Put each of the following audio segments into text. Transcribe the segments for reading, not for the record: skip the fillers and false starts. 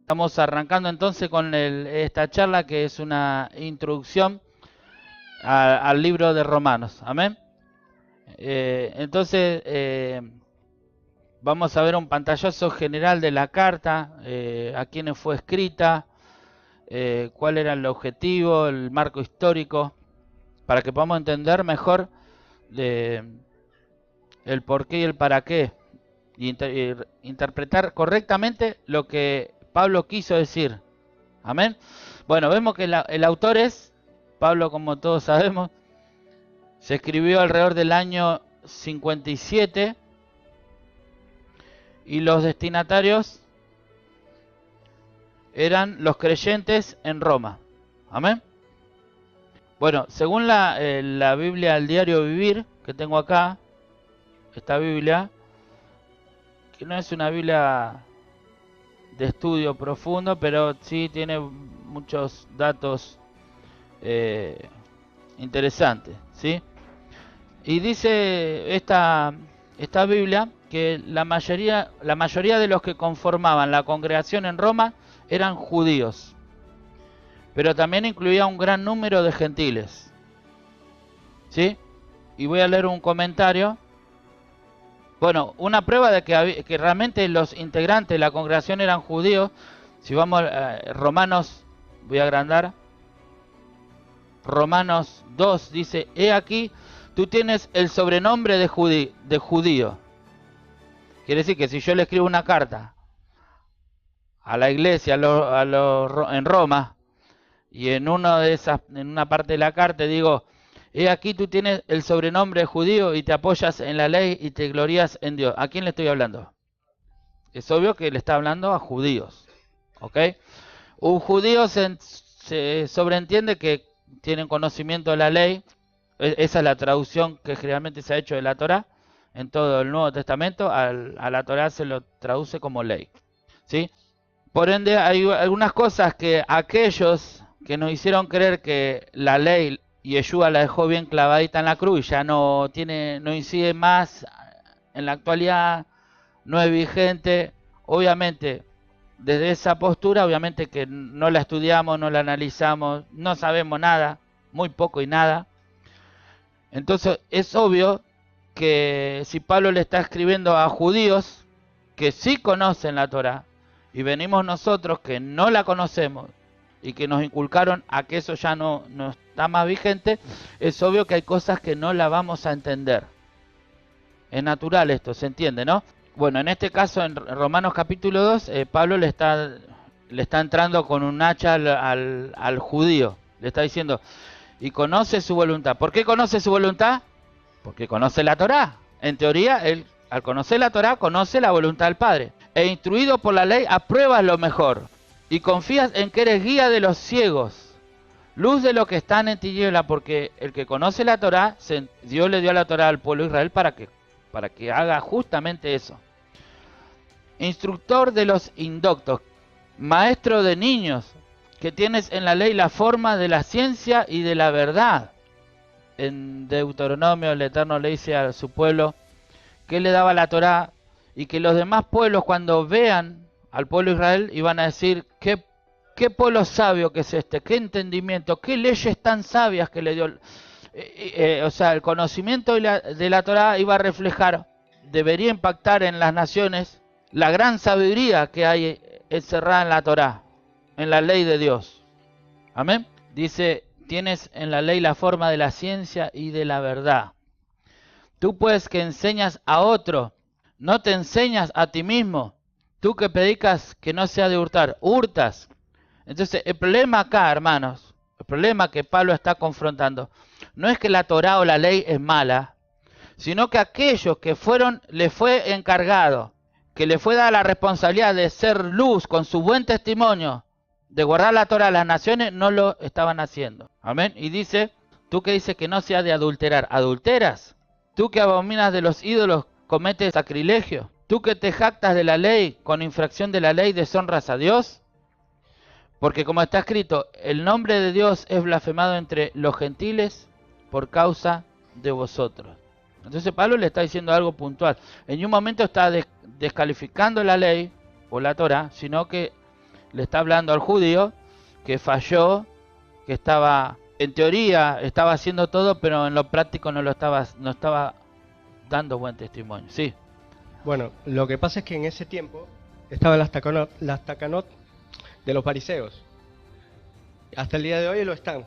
Estamos arrancando entonces con esta charla que es una introducción al libro de Romanos. Amén. Entonces vamos a ver un pantallazo general de la carta, a quiénes fue escrita, cuál era el objetivo, el marco histórico, para que podamos entender mejor el por qué y el para qué, y interpretar correctamente lo que Pablo quiso decir. Amén. Bueno, vemos que el autor es Pablo, como todos sabemos. Se escribió alrededor del año 57 y los destinatarios eran los creyentes en Roma. Amén. Bueno, según la Biblia del Diario Vivir que tengo acá, esta Biblia, que no es una Biblia de estudio profundo, pero sí tiene muchos datos interesantes, ¿sí? Y dice esta Biblia que la mayoría de los que conformaban la congregación en Roma eran judíos, pero también incluía un gran número de gentiles, ¿sí? Y voy a leer un comentario. Bueno, una prueba de que realmente los integrantes de la congregación eran judíos. Si vamos a Romanos, voy a agrandar. Romanos 2 dice: he aquí, tú tienes el sobrenombre de judío. Quiere decir que si yo le escribo una carta a la iglesia en Roma, y en una parte de la carta digo: he aquí, tú tienes el sobrenombre de judío y te apoyas en la ley y te glorías en Dios. ¿A quién le estoy hablando? Es obvio que le está hablando a judíos, ¿ok? Un judío se sobreentiende que tienen conocimiento de la ley. Esa es la traducción que generalmente se ha hecho de la Torá. En todo el Nuevo Testamento a la Torá se lo traduce como ley, ¿sí? Por ende, hay algunas cosas que aquellos que nos hicieron creer que la ley Yeshua la dejó bien clavadita en la cruz y ya no incide más en la actualidad, no es vigente. Obviamente, desde esa postura, obviamente que no la estudiamos, no la analizamos, no sabemos nada, muy poco y nada. Entonces es obvio que si Pablo le está escribiendo a judíos que sí conocen la Torá, y venimos nosotros que no la conocemos y que nos inculcaron a que eso ya no está más vigente, es obvio que hay cosas que no la vamos a entender. Es natural esto, se entiende, ¿no? Bueno, en este caso, en Romanos capítulo 2, Pablo le está entrando con un hacha al judío. Le está diciendo: y conoce su voluntad. ¿Por qué conoce su voluntad? Porque conoce la Torá. En teoría, él, al conocer la Torá, conoce la voluntad del Padre. E instruido por la ley, apruebas lo mejor. Y confías en que eres guía de los ciegos, luz de los que están en tiniebla, porque el que conoce la Torá, Dios le dio la Torá al pueblo de Israel para que haga justamente eso. Instructor de los indoctos, maestro de niños, que tienes en la ley la forma de la ciencia y de la verdad. En Deuteronomio el Eterno le dice a su pueblo que le daba la Torá, y que los demás pueblos, cuando vean al pueblo de Israel, iban a decir: ¿qué pueblo sabio que es este? ¿Qué entendimiento? ¿Qué leyes tan sabias que le dio? O sea, el conocimiento de la Torá iba a reflejar, debería impactar en las naciones la gran sabiduría que hay encerrada en la Torá, en la ley de Dios. Amén. Dice: tienes en la ley la forma de la ciencia y de la verdad. Tú pues que enseñas a otro, no te enseñas a ti mismo. Tú que predicas que no se ha de hurtar, hurtas. Entonces el problema acá, hermanos, el problema que Pablo está confrontando, no es que la Torá o la ley es mala, sino que aquellos que le fue encargado, que le fue dada la responsabilidad de ser luz con su buen testimonio, de guardar la Torá a las naciones, no lo estaban haciendo. Amén. Y dice: tú que dices que no se ha de adulterar, ¿adulteras? Tú que abominas de los ídolos, cometes sacrilegio. Tú que te jactas de la ley, con infracción de la ley deshonras a Dios. Porque como está escrito, el nombre de Dios es blasfemado entre los gentiles por causa de vosotros. Entonces Pablo le está diciendo algo puntual. En un momento está descalificando la ley o la Torah, sino que le está hablando al judío que falló, que estaba, en teoría, estaba haciendo todo, pero en lo práctico no estaba dando buen testimonio. Sí. Bueno, lo que pasa es que en ese tiempo estaban las takanot de los fariseos. Hasta el día de hoy lo están,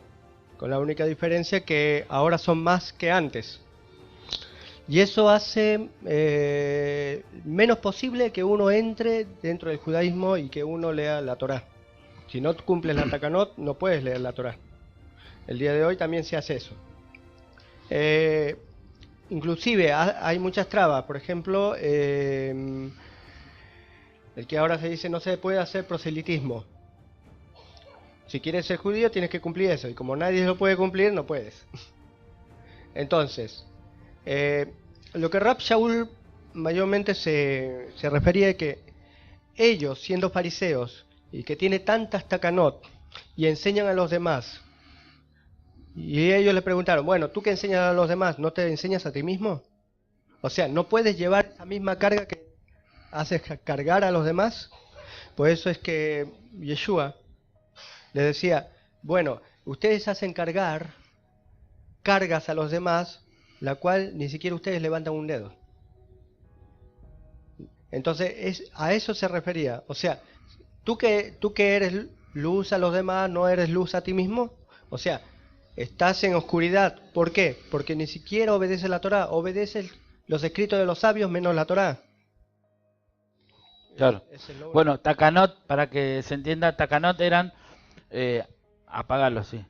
con la única diferencia que ahora son más que antes. Y eso hace menos posible que uno entre dentro del judaísmo y que uno lea la Torá. Si no cumples la takanot, no puedes leer la Torá. El día de hoy también se hace eso. Inclusive hay muchas trabas. Por ejemplo, el que ahora se dice no se puede hacer proselitismo. Si quieres ser judío tienes que cumplir eso. Y como nadie lo puede cumplir, no puedes. Entonces, lo que Rab Shaul mayormente se refería a que ellos, siendo fariseos, y que tiene tantas takanot, y enseñan a los demás, y ellos le preguntaron, bueno, tú que enseñas a los demás, ¿no te enseñas a ti mismo? O sea, ¿no puedes llevar esa misma carga que haces cargar a los demás? Por eso es que Yeshua les decía, bueno, ustedes hacen cargas a los demás, la cual ni siquiera ustedes levantan un dedo. Entonces, a eso se refería. O sea, tú que eres luz a los demás, ¿no eres luz a ti mismo? O sea, estás en oscuridad. ¿Por qué? Porque ni siquiera obedeces la Torá, obedeces los escritos de los sabios menos la Torá. Claro. Bueno, takanot, para que se entienda, takanot eran, apagarlo, sí.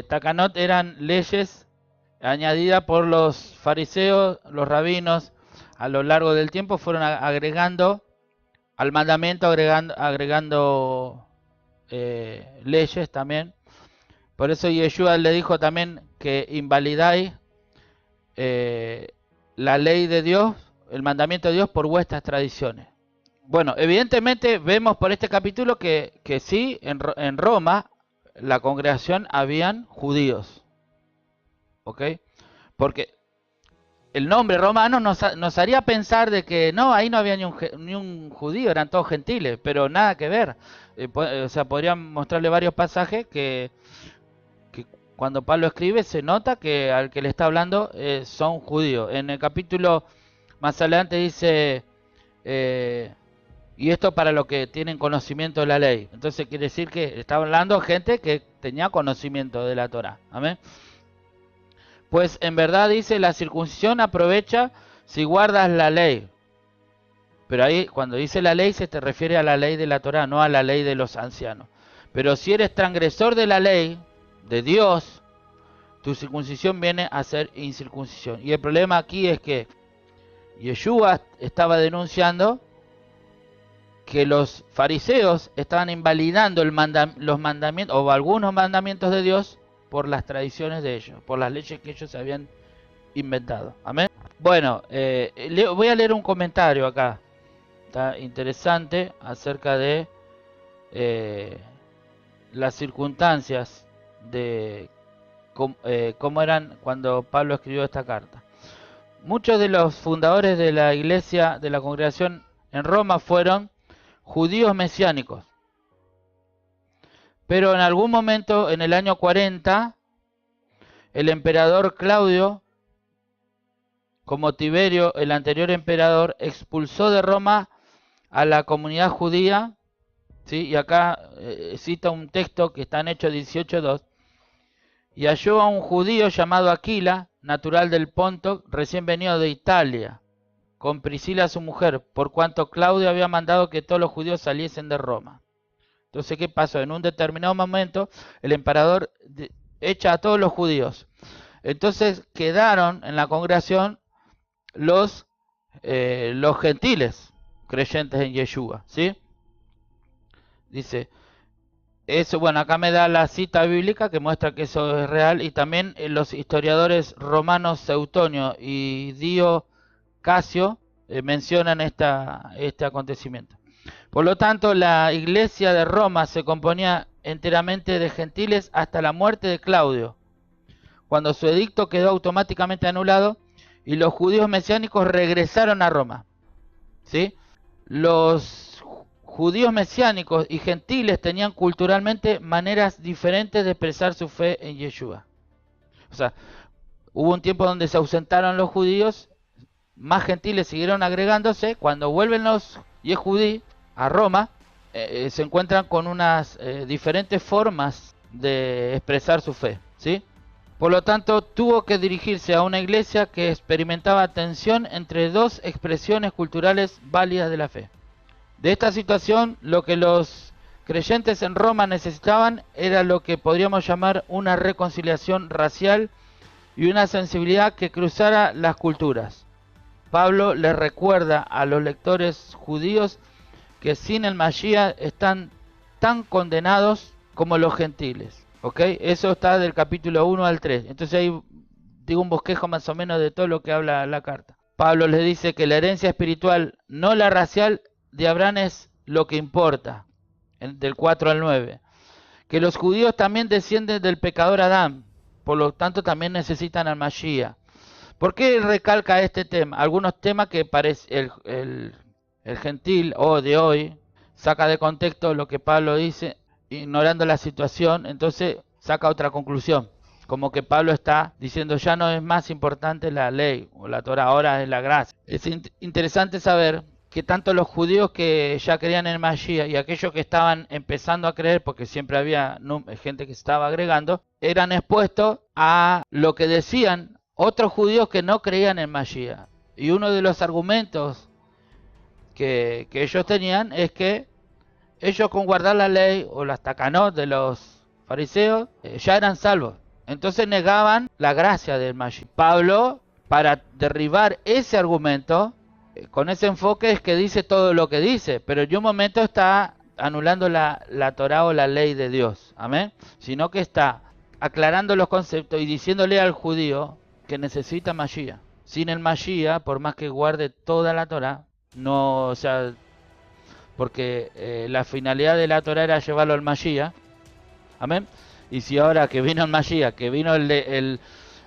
Takanot eran leyes añadidas por los fariseos, los rabinos, a lo largo del tiempo fueron agregando al mandamiento, agregando leyes también. Por eso Yeshua le dijo también que invalidáis la ley de Dios, el mandamiento de Dios por vuestras tradiciones. Bueno, evidentemente vemos por este capítulo que sí, en Roma, la congregación habían judíos. ¿Ok? Porque el nombre romano nos haría pensar de que no, ahí no había ni un judío, eran todos gentiles, pero nada que ver. O sea, podrían mostrarle varios pasajes que cuando Pablo escribe se nota que al que le está hablando son judíos. En el capítulo más adelante dice... y esto para los que tienen conocimiento de la ley. Entonces quiere decir que está hablando gente que tenía conocimiento de la Torá. Amén. Pues en verdad dice, la circuncisión aprovecha si guardas la ley. Pero ahí cuando dice la ley se te refiere a la ley de la Torá, no a la ley de los ancianos. Pero si eres transgresor de la ley de Dios, tu circuncisión viene a ser incircuncisión. Y el problema aquí es que Yeshua estaba denunciando que los fariseos estaban invalidando los mandamientos o algunos mandamientos de Dios por las tradiciones de ellos, por las leyes que ellos habían inventado. Amén. Bueno, voy a leer un comentario acá, está interesante, acerca de las circunstancias de cómo eran cuando Pablo escribió esta carta. Muchos de los fundadores de la iglesia, de la congregación en Roma, fueron judíos mesiánicos. Pero en algún momento, en el año 40, el emperador Claudio, como Tiberio, el anterior emperador, expulsó de Roma a la comunidad judía, ¿sí? Y acá cita un texto que está en Hechos 18:2, y halló a un judío llamado Aquila, natural del Ponto, recién venido de Italia, con Priscila su mujer, por cuanto Claudio había mandado que todos los judíos saliesen de Roma. Entonces, ¿qué pasó? En un determinado momento, el emperador echa a todos los judíos. Entonces, quedaron en la congregación los gentiles creyentes en Yeshua, ¿sí? Dice, eso, bueno, acá me da la cita bíblica que muestra que eso es real, y también los historiadores romanos Seutonio y Dio Casio mencionan este acontecimiento. Por lo tanto, la iglesia de Roma se componía enteramente de gentiles hasta la muerte de Claudio, cuando su edicto quedó automáticamente anulado y los judíos mesiánicos regresaron a Roma. ¿Sí? Los judíos mesiánicos y gentiles tenían culturalmente maneras diferentes de expresar su fe en Yeshua. O sea, hubo un tiempo donde se ausentaron los judíos, más gentiles siguieron agregándose. Cuando vuelven los yehudí a Roma, se encuentran con unas diferentes formas de expresar su fe, ¿sí? Por lo tanto, tuvo que dirigirse a una iglesia que experimentaba tensión entre dos expresiones culturales válidas de la fe. De esta situación, lo que los creyentes en Roma necesitaban era lo que podríamos llamar una reconciliación racial y una sensibilidad que cruzara las culturas. Pablo les recuerda a los lectores judíos que sin el Mashiach están tan condenados como los gentiles. ¿Ok? Eso está del capítulo 1 al 3. Entonces ahí digo un bosquejo más o menos de todo lo que habla la carta. Pablo les dice que la herencia espiritual, no la racial, de Abraham es lo que importa. Del 4 al 9. Que los judíos también descienden del pecador Adán. Por lo tanto también necesitan al Mashiach. ¿Por qué recalca este tema? Algunos temas que parece el gentil o de hoy saca de contexto lo que Pablo dice, ignorando la situación, entonces saca otra conclusión. Como que Pablo está diciendo ya no es más importante la ley o la Torah, ahora es la gracia. Es interesante saber que tanto los judíos que ya creían en Mashiach y aquellos que estaban empezando a creer, porque siempre había gente que estaba agregando, eran expuestos a lo que decían otros judíos que no creían en Mashiach. Y uno de los argumentos que ellos tenían es que ellos con guardar la ley o las takanot de los fariseos ya eran salvos. Entonces negaban la gracia del Mashiach. Pablo, para derribar ese argumento, con ese enfoque es que dice todo lo que dice, pero en un momento está anulando la Torah o la ley de Dios. Amén. Sino que está aclarando los conceptos y diciéndole al judío que necesita Mashiach. Sin el Mashiach, por más que guarde toda la Torah, no, o sea, porque la finalidad de la Torah era llevarlo al Mashiach. Amén. Y si ahora que vino el Mashiach, que vino el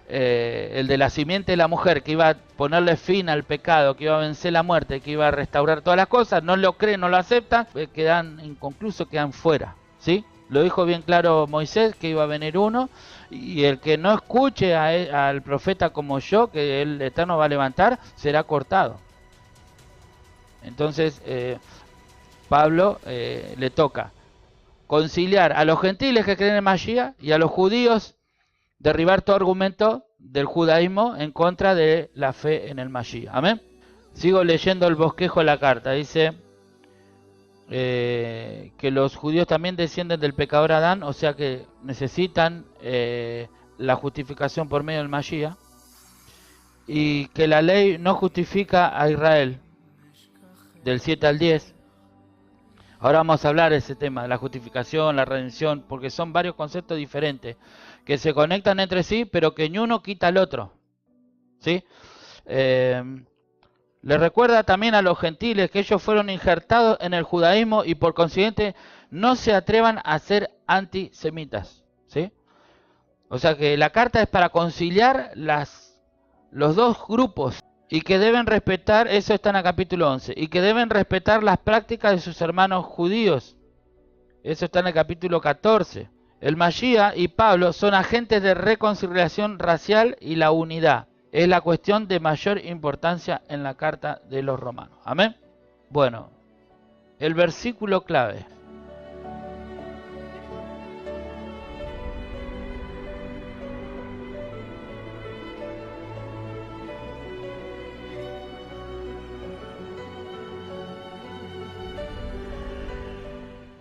de la simiente de la mujer, que iba a ponerle fin al pecado, que iba a vencer la muerte, que iba a restaurar todas las cosas, no lo creen, no lo aceptan, quedan inconclusos, quedan fuera, ¿sí? Lo dijo bien claro Moisés, que iba a venir uno, y el que no escuche al profeta como yo, que el Eterno va a levantar, será cortado. Entonces, Pablo le toca conciliar a los gentiles que creen en Mashiach y a los judíos derribar todo argumento del judaísmo en contra de la fe en el Mashiach. Amén. Sigo leyendo el bosquejo de la carta. Dice que los judíos también descienden del pecador Adán, o sea que necesitan la justificación por medio del Mashiach, y que la ley no justifica a Israel, del 7 al 10. Ahora vamos a hablar de ese tema, la justificación, la redención, porque son varios conceptos diferentes que se conectan entre sí, pero que ni uno quita al otro. ¿Sí? Le recuerda también a los gentiles que ellos fueron injertados en el judaísmo y por consiguiente no se atrevan a ser antisemitas. ¿Sí? O sea que la carta es para conciliar los dos grupos. Y que deben respetar, eso está en el capítulo 11, y que deben respetar las prácticas de sus hermanos judíos. Eso está en el capítulo 14. El Mashiach y Pablo son agentes de reconciliación racial y la unidad. Es la cuestión de mayor importancia en la carta de los romanos. Amén. Bueno, el versículo clave.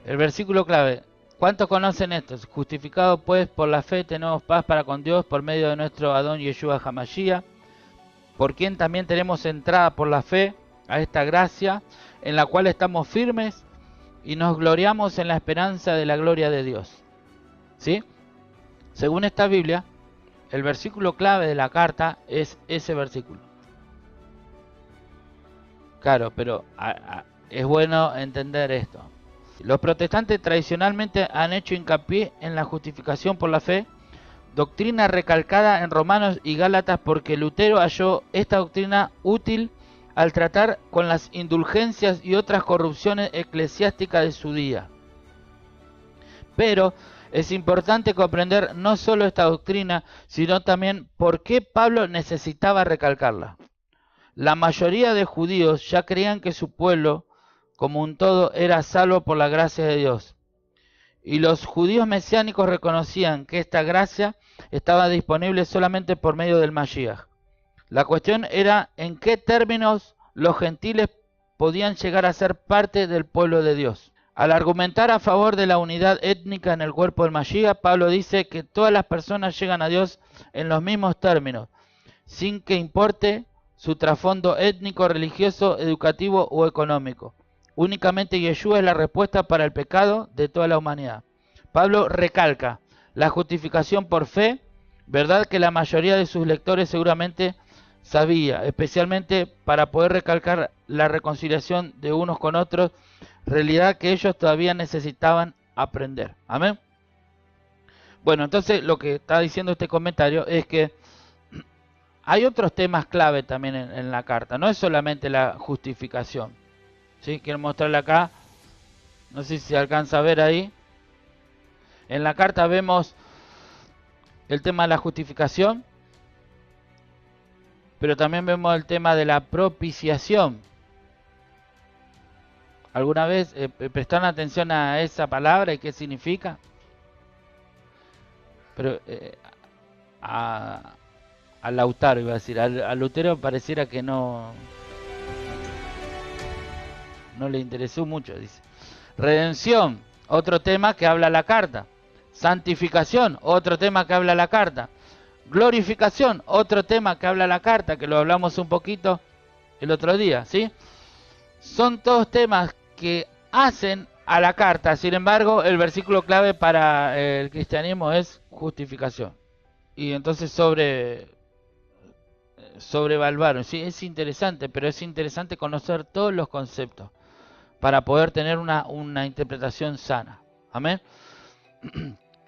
El versículo clave. ¿Cuántos conocen esto? Justificados pues por la fe tenemos paz para con Dios por medio de nuestro Adón Yeshua HaMashiach, por quien también tenemos entrada por la fe a esta gracia, en la cual estamos firmes y nos gloriamos en la esperanza de la gloria de Dios. ¿Sí? Según esta Biblia, el versículo clave de la carta es ese versículo. Claro, pero es bueno entender esto. Los protestantes tradicionalmente han hecho hincapié en la justificación por la fe, doctrina recalcada en Romanos y Gálatas, porque Lutero halló esta doctrina útil al tratar con las indulgencias y otras corrupciones eclesiásticas de su día. Pero es importante comprender no solo esta doctrina, sino también por qué Pablo necesitaba recalcarla. La mayoría de judíos ya creían que su pueblo, como un todo, era salvo por la gracia de Dios. Y los judíos mesiánicos reconocían que esta gracia estaba disponible solamente por medio del Mashiach. La cuestión era en qué términos los gentiles podían llegar a ser parte del pueblo de Dios. Al argumentar a favor de la unidad étnica en el cuerpo del Mashiach, Pablo dice que todas las personas llegan a Dios en los mismos términos, sin que importe su trasfondo étnico, religioso, educativo o económico. Únicamente Yeshua es la respuesta para el pecado de toda la humanidad. Pablo recalca la justificación por fe, verdad que la mayoría de sus lectores seguramente sabía, especialmente para poder recalcar la reconciliación de unos con otros, realidad que ellos todavía necesitaban aprender. Amén. Bueno, entonces lo que está diciendo este comentario es que hay otros temas clave también en la carta, no es solamente la justificación. ¿Sí? Quiero mostrarle acá, no sé si se alcanza a ver ahí. En la carta vemos el tema de la justificación, pero también vemos el tema de la propiciación. ¿Alguna vez prestaron atención a esa palabra y qué significa? Pero a Lautaro iba a decir, a Lutero pareciera que no le interesó mucho, dice. Redención, otro tema que habla la carta. Santificación, otro tema que habla la carta. Glorificación, otro tema que habla la carta, que lo hablamos un poquito el otro día, ¿sí? Son todos temas que hacen a la carta. Sin embargo, el versículo clave para el cristianismo es justificación. Y entonces sobrevaluaron. Sí, es interesante, pero es interesante conocer todos los conceptos para poder tener una interpretación sana. Amén.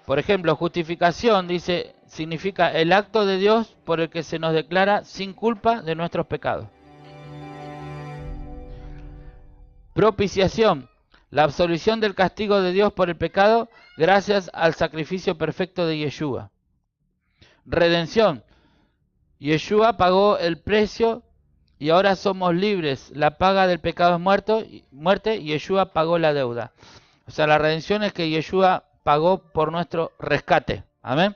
Por ejemplo, justificación, dice, significa el acto de Dios por el que se nos declara sin culpa de nuestros pecados. Propiciación, la absolución del castigo de Dios por el pecado gracias al sacrificio perfecto de Yeshua. Redención, Yeshua pagó el precio y ahora somos libres. La paga del pecado es muerte, y Yeshua pagó la deuda. O sea, la redención es que Yeshua pagó por nuestro rescate. Amén.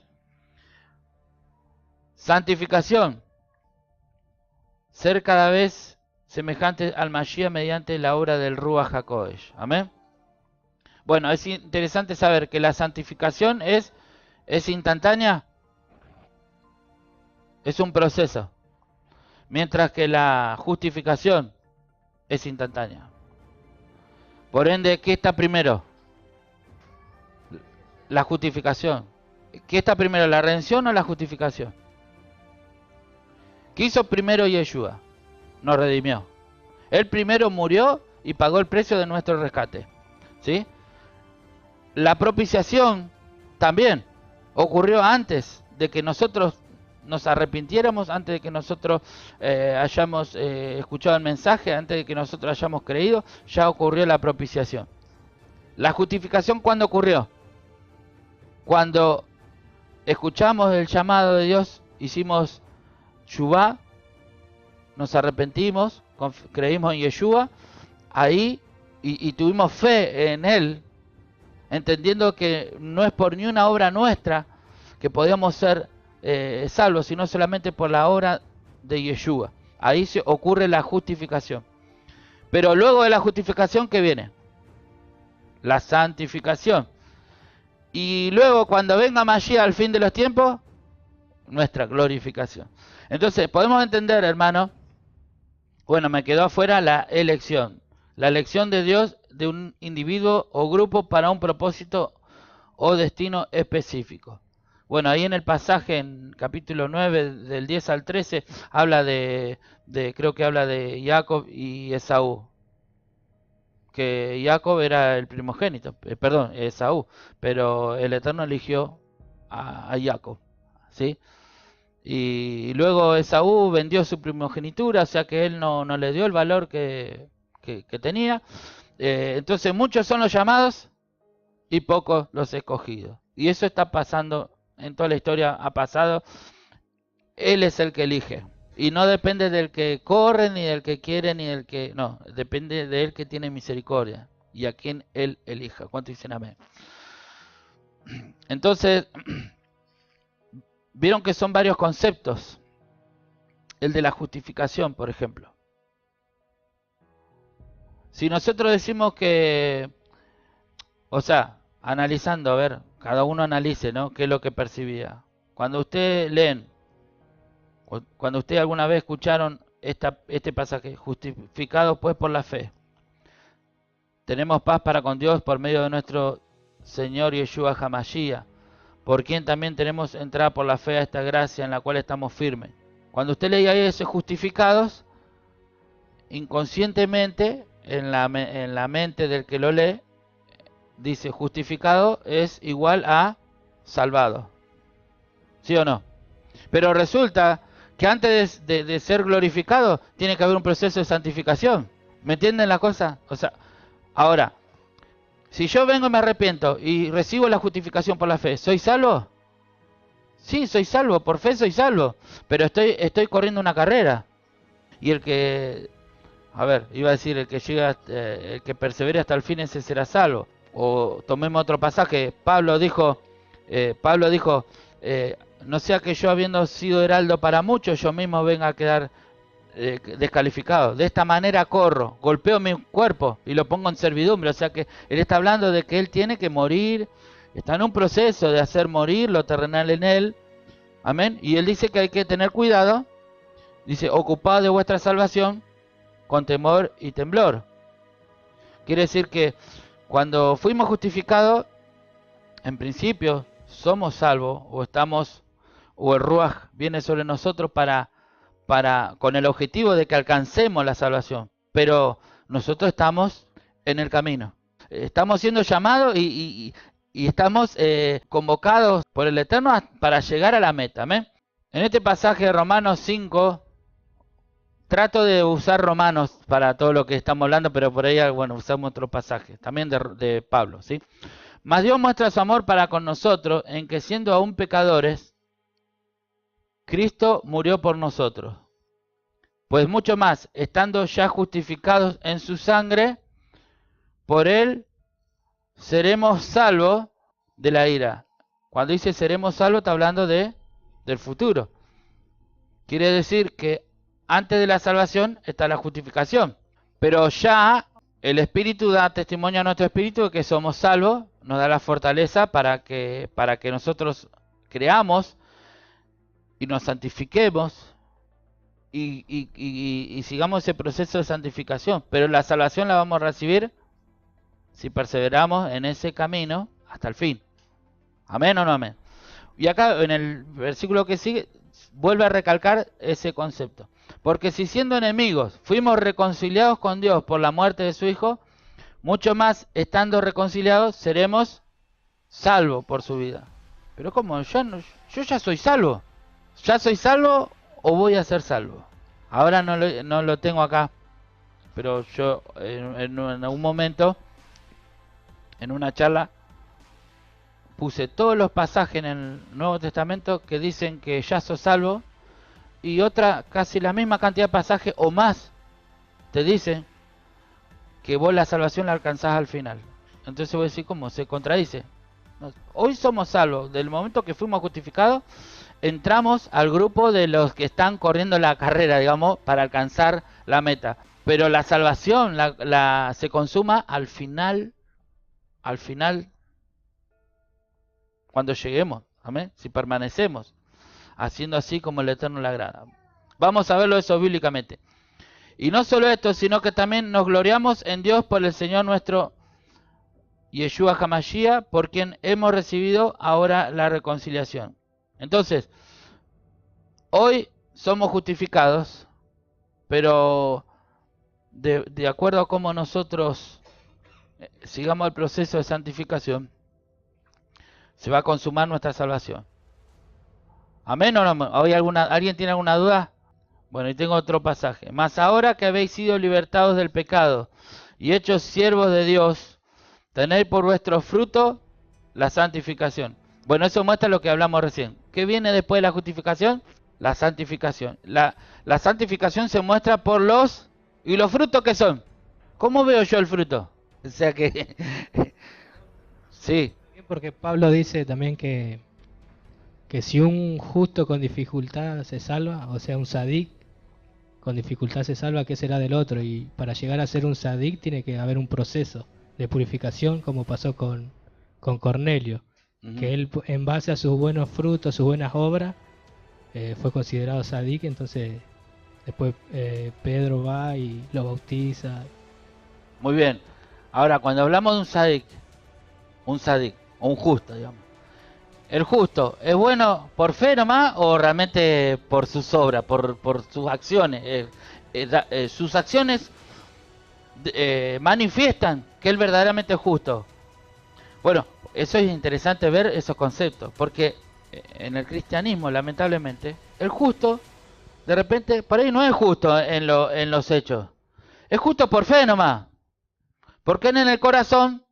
Santificación, ser cada vez semejante al Mashiach mediante la obra del Ruach HaKodesh. Amén. Bueno, es interesante saber que la santificación es instantánea, es un proceso, mientras que la justificación es instantánea. Por ende, ¿qué está primero? La justificación. ¿Qué está primero, la redención o la justificación? ¿Qué hizo primero Yeshua? Nos redimió. Él primero murió y pagó el precio de nuestro rescate. ¿Sí? La propiciación también ocurrió antes de que nosotros nos arrepintiéramos, antes de que nosotros hayamos escuchado el mensaje, antes de que nosotros hayamos creído, ya ocurrió la propiciación. La justificación, ¿cuándo ocurrió? Cuando escuchamos el llamado de Dios, hicimos Shuvá, nos arrepentimos, creímos en Yeshua, ahí y tuvimos fe en Él, entendiendo que no es por ni una obra nuestra que podíamos ser salvos, sino solamente por la obra de Yeshua. Ahí se ocurre la justificación. Pero luego de la justificación, ¿qué viene? La santificación. Y luego, cuando venga Mashiach al fin de los tiempos, nuestra glorificación. Entonces, podemos entender, hermano, bueno, me quedó afuera la elección de Dios de un individuo o grupo para un propósito o destino específico. Bueno, ahí en el pasaje, en capítulo 9, del 10 al 13, habla creo que habla de Jacob y Esaú. que Jacob era el primogénito, perdón, Esaú, pero el Eterno eligió a Jacob, ¿sí? Y luego Esaú vendió su primogenitura, o sea que él no le dio el valor que tenía. Entonces muchos son los llamados y pocos los escogidos. Y eso está pasando en toda la historia, ha pasado. Él es el que elige. Y no depende del que corre, ni del que quiere, ni del que... No, depende de él que tiene misericordia. Y a quien él elija. ¿Cuánto dicen amén? Entonces, vieron que son varios conceptos. El de la justificación, por ejemplo. Si nosotros decimos que... O sea, analizando, a ver, cada uno analice, ¿no? ¿Qué es lo que percibía? Cuando ustedes leen, cuando ustedes alguna vez escucharon este pasaje, justificados pues por la fe, tenemos paz para con Dios por medio de nuestro Señor Yeshua HaMashiach, por quien también tenemos entrada por la fe a esta gracia en la cual estamos firmes. Cuando usted leía esos justificados, inconscientemente, en la mente del que lo lee, dice justificado es igual a salvado. ¿Sí o no? Pero resulta que antes de ser glorificado, tiene que haber un proceso de santificación. ¿Me entienden la cosa? O sea, ahora, si yo vengo y me arrepiento y recibo la justificación por la fe, ¿soy salvo? Sí, soy salvo, por fe soy salvo, pero estoy corriendo una carrera. Y el que, a ver, iba a decir, el que llega, el que persevere hasta el fin, ese será salvo. O tomemos otro pasaje, Pablo dijo, no sea que yo habiendo sido heraldo para muchos, yo mismo venga a quedar descalificado. De esta manera corro, golpeo mi cuerpo y lo pongo en servidumbre. O sea que él está hablando de que él tiene que morir, está en un proceso de hacer morir lo terrenal en él. Amén. Y él dice que hay que tener cuidado. Dice, ocupado de vuestra salvación con temor y temblor. Quiere decir que cuando fuimos justificados, en principio somos salvos o el Ruaj viene sobre nosotros con el objetivo de que alcancemos la salvación. Pero nosotros estamos en el camino. Estamos siendo llamados y estamos convocados por el Eterno para llegar a la meta. ¿Amén? En este pasaje de Romanos 5, trato de usar Romanos para todo lo que estamos hablando, pero por ahí, bueno, usamos otro pasaje, también de Pablo, ¿sí? Mas Dios muestra su amor para con nosotros en que siendo aún pecadores, Cristo murió por nosotros. Pues mucho más, estando ya justificados en su sangre, por él seremos salvos de la ira. Cuando dice seremos salvos, está hablando del futuro. Quiere decir que antes de la salvación está la justificación. Pero ya el Espíritu da testimonio a nuestro espíritu de que somos salvos, nos da la fortaleza para que nosotros creamos y nos santifiquemos y sigamos ese proceso de santificación. Pero la salvación la vamos a recibir si perseveramos en ese camino hasta el fin. ¿Amén o no amén? Y acá en el versículo que sigue vuelve a recalcar ese concepto. Porque si siendo enemigos fuimos reconciliados con Dios por la muerte de su Hijo, mucho más estando reconciliados seremos salvos por su vida. Pero ¿cómo? Yo ya soy salvo. ¿Ya soy salvo o voy a ser salvo? Ahora no lo tengo acá, pero yo en un momento, en una charla, puse todos los pasajes en el Nuevo Testamento que dicen que ya sos salvo, y otra, casi la misma cantidad de pasajes o más, te dicen que vos la salvación la alcanzás al final. Entonces voy a decir, ¿cómo? Se contradice. Hoy somos salvos. Del momento que fuimos justificados, entramos al grupo de los que están corriendo la carrera, digamos, para alcanzar la meta. Pero la salvación se consuma al final, cuando lleguemos. Amén. Si permanecemos haciendo así como el Eterno le agrada. Vamos a verlo eso bíblicamente. Y no solo esto, sino que también nos gloriamos en Dios por el Señor nuestro Yeshua HaMashiach, por quien hemos recibido ahora la reconciliación. Entonces, hoy somos justificados, pero de acuerdo a cómo nosotros sigamos el proceso de santificación, se va a consumar nuestra salvación. ¿Amén o no? ¿Alguien tiene alguna duda? Bueno, y tengo otro pasaje. Mas ahora que habéis sido libertados del pecado y hechos siervos de Dios, tenéis por vuestro fruto la santificación. Bueno, eso muestra lo que hablamos recién. ¿Qué viene después de la justificación? La santificación. La santificación se muestra por los... ¿Y los frutos qué son? ¿Cómo veo yo el fruto? O sea que... sí. Porque Pablo dice también que si un justo con dificultad se salva, o sea, un sadik con dificultad se salva, ¿qué será del otro? Y para llegar a ser un sadik tiene que haber un proceso de purificación, como pasó con Cornelio, que él, en base a sus buenos frutos, sus buenas obras, fue considerado sadik. Entonces después Pedro va y lo bautiza. Muy bien. Ahora, cuando hablamos de un sadik, o un justo, digamos, ¿el justo es bueno por fe nomás o realmente por sus obras, por sus acciones? Sus acciones manifiestan que él verdaderamente es justo. Bueno, eso es interesante ver esos conceptos, porque en el cristianismo, lamentablemente, el justo, de repente, por ahí no es justo en los hechos. Es justo por fe nomás. Porque él en el corazón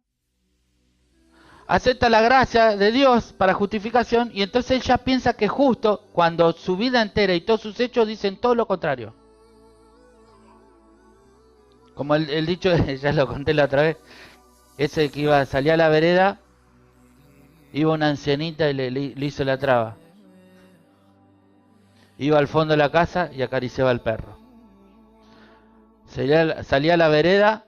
acepta la gracia de Dios para justificación y entonces él ya piensa que es justo cuando su vida entera y todos sus hechos dicen todo lo contrario. Como el dicho, ya lo conté la otra vez, ese que salía a la vereda, iba una ancianita y le hizo la traba. Iba al fondo de la casa y acariciaba al perro. Salía a la vereda,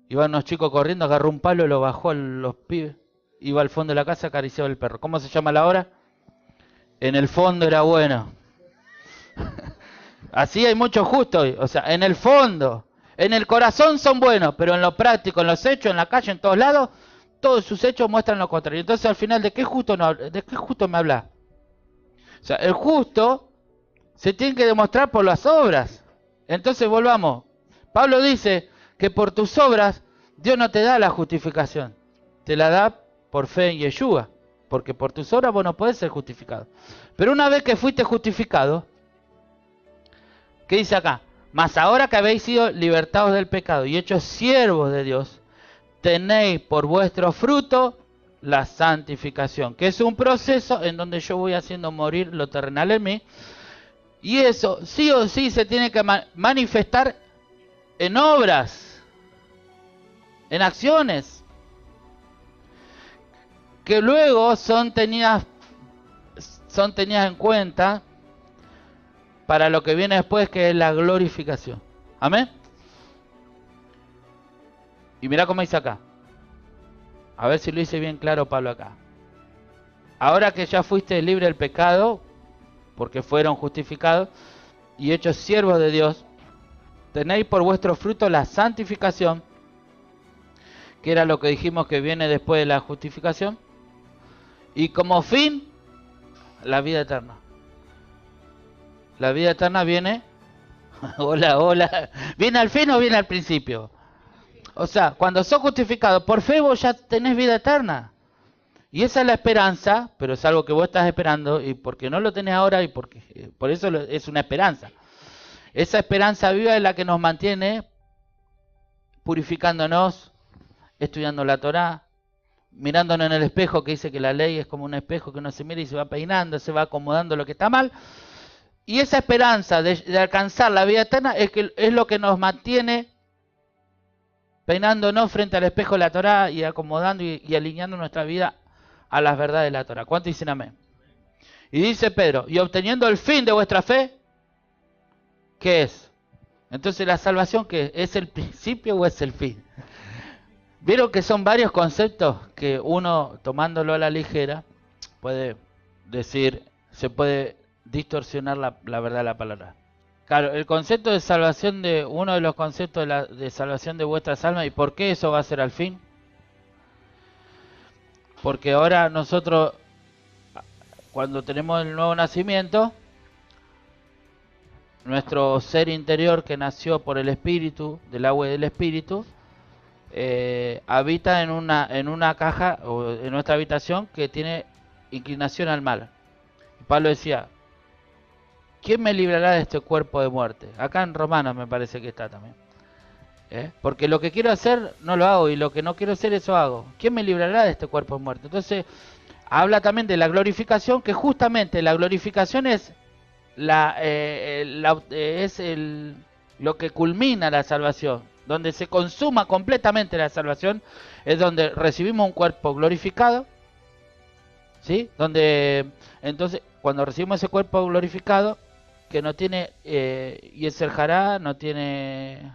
iban unos chicos corriendo, agarró un palo y lo bajó a los pibes. Iba al fondo de la casa, acariciaba al perro. ¿Cómo se llama la hora? En el fondo era bueno. Así hay muchos justos, o sea, en el fondo, en el corazón son buenos, pero en lo práctico, en los hechos, en la calle, en todos lados, todos sus hechos muestran lo contrario. Entonces al final, ¿de qué justo me habla? O sea, el justo se tiene que demostrar por las obras. Entonces volvamos. Pablo dice que por tus obras Dios no te da la justificación, te la da por fe en Yeshua, porque por tus obras vos no podés ser justificado. Pero una vez que fuiste justificado, ¿qué dice acá? Mas ahora que habéis sido libertados del pecado y hechos siervos de Dios, tenéis por vuestro fruto la santificación, que es un proceso en donde yo voy haciendo morir lo terrenal en mí, y eso sí o sí se tiene que manifestar en obras, en acciones, que luego son tenidas en cuenta para lo que viene después, que es la glorificación. ¿Amén? Y mira cómo dice acá. A ver si lo hice bien claro Pablo acá. Ahora que ya fuiste libre del pecado, porque fueron justificados y hechos siervos de Dios, tenéis por vuestro fruto la santificación, que era lo que dijimos que viene después de la justificación, y como fin, la vida eterna. La vida eterna viene, hola, ¿viene al fin o viene al principio? O sea, cuando sos justificado por fe, vos ya tenés vida eterna. Y esa es la esperanza, pero es algo que vos estás esperando, y porque no lo tenés ahora, y por eso es una esperanza. Esa esperanza viva es la que nos mantiene purificándonos, estudiando la Torá, mirándonos en el espejo, que dice que la ley es como un espejo que uno se mira y se va peinando, se va acomodando lo que está mal. Y esa esperanza de alcanzar la vida eterna es lo que nos mantiene peinándonos frente al espejo de la Torá y acomodando y alineando nuestra vida a las verdades de la Torá. ¿Cuántos dicen amén? Y dice Pedro, y obteniendo el fin de vuestra fe, ¿qué es? Entonces la salvación, ¿qué es? ¿Es el principio o es el fin? Vieron que son varios conceptos que uno, tomándolo a la ligera, puede decir, se puede distorsionar la verdad de la palabra. Claro, el concepto de salvación, uno de los conceptos de salvación de vuestras almas, ¿y por qué eso va a ser al fin? Porque ahora nosotros, cuando tenemos el nuevo nacimiento, nuestro ser interior que nació por el Espíritu, del agua y del Espíritu, habita en una caja o en nuestra habitación que tiene inclinación al mal. Y Pablo decía, ¿quién me librará de este cuerpo de muerte? Acá en Romanos me parece que está también. Porque lo que quiero hacer no lo hago y lo que no quiero hacer eso hago. ¿Quién me librará de este cuerpo de muerte? Entonces habla también de la glorificación, que justamente la glorificación es lo que culmina la salvación, donde se consuma completamente la salvación, es donde recibimos un cuerpo glorificado, ¿sí? Donde entonces cuando recibimos ese cuerpo glorificado, que no tiene Yetzer Hará, no tiene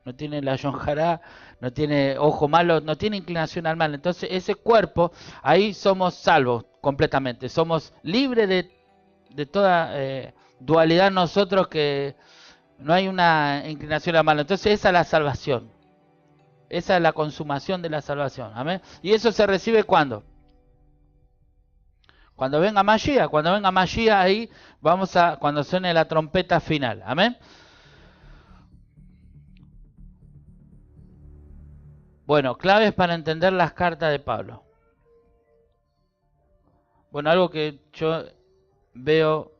Lashon Hará, no tiene ojo malo, no tiene inclinación al mal. Entonces ese cuerpo, ahí somos salvos completamente, somos libres de toda dualidad nosotros, que no hay una inclinación al mal. Entonces esa es la salvación, esa es la consumación de la salvación. Amén. Y eso se recibe ¿cuándo? Cuando venga Mashiach. Cuando venga Mashiach, ahí cuando suene la trompeta final. Amén. Bueno, claves para entender las cartas de Pablo. Bueno, algo que yo veo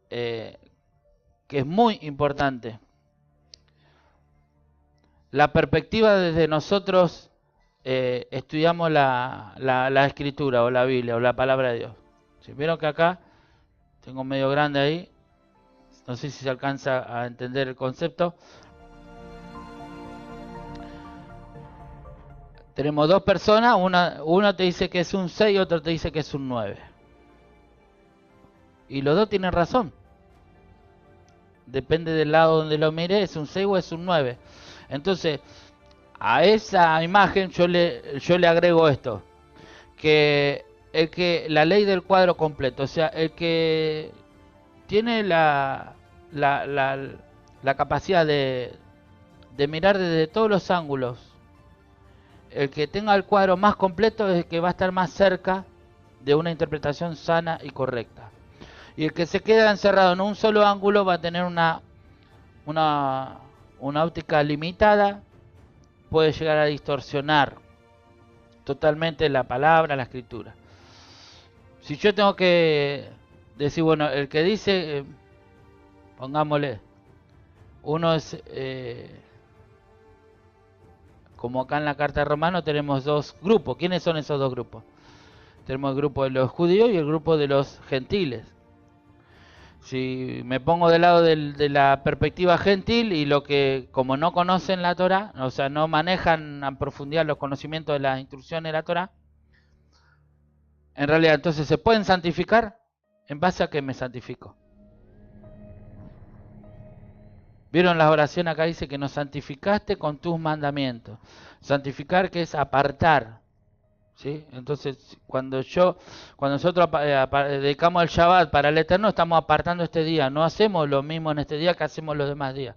que es muy importante. La perspectiva desde nosotros estudiamos la Escritura o la Biblia o la Palabra de Dios. Si vieron que acá tengo medio grande ahí, no sé si se alcanza a entender el concepto. Tenemos dos personas, uno te dice que es un 6 y otro te dice que es un 9. Y los dos tienen razón. Depende del lado donde lo mire, es un 6 o es un 9. Entonces, a esa imagen yo le agrego esto. Que la ley del cuadro completo, o sea, el que tiene la capacidad de mirar desde todos los ángulos, el que tenga el cuadro más completo es el que va a estar más cerca de una interpretación sana y correcta. Y el que se queda encerrado en un solo ángulo va a tener una óptica limitada, puede llegar a distorsionar totalmente la palabra, la escritura. Si yo tengo que decir, bueno, el que dice, pongámosle, uno es... como acá en la carta de Romanos tenemos dos grupos. ¿Quiénes son esos dos grupos? Tenemos el grupo de los judíos y el grupo de los gentiles. Si me pongo del lado de la perspectiva gentil y lo que, como no conocen la Torá, o sea, no manejan a profundidad los conocimientos de las instrucciones de la Torá, en realidad entonces se pueden santificar. ¿En base a qué me santifico? ¿Vieron las oraciones? Acá dice que nos santificaste con tus mandamientos. Santificar, que es apartar, ¿sí? Entonces, cuando nosotros dedicamos el Shabbat para el Eterno, estamos apartando este día. No hacemos lo mismo en este día que hacemos los demás días.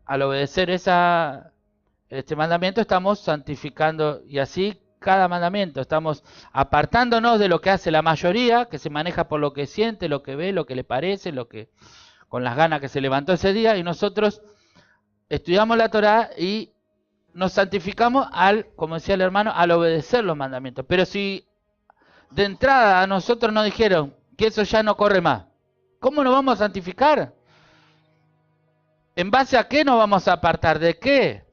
Al obedecer este mandamiento, estamos santificando, y así cada mandamiento. Estamos apartándonos de lo que hace la mayoría, que se maneja por lo que siente, lo que ve, lo que le parece, con las ganas que se levantó ese día, y nosotros estudiamos la Torá y nos santificamos como decía el hermano, al obedecer los mandamientos. Pero si de entrada a nosotros nos dijeron que eso ya no corre más, ¿cómo nos vamos a santificar? ¿En base a qué nos vamos a apartar? ¿De qué?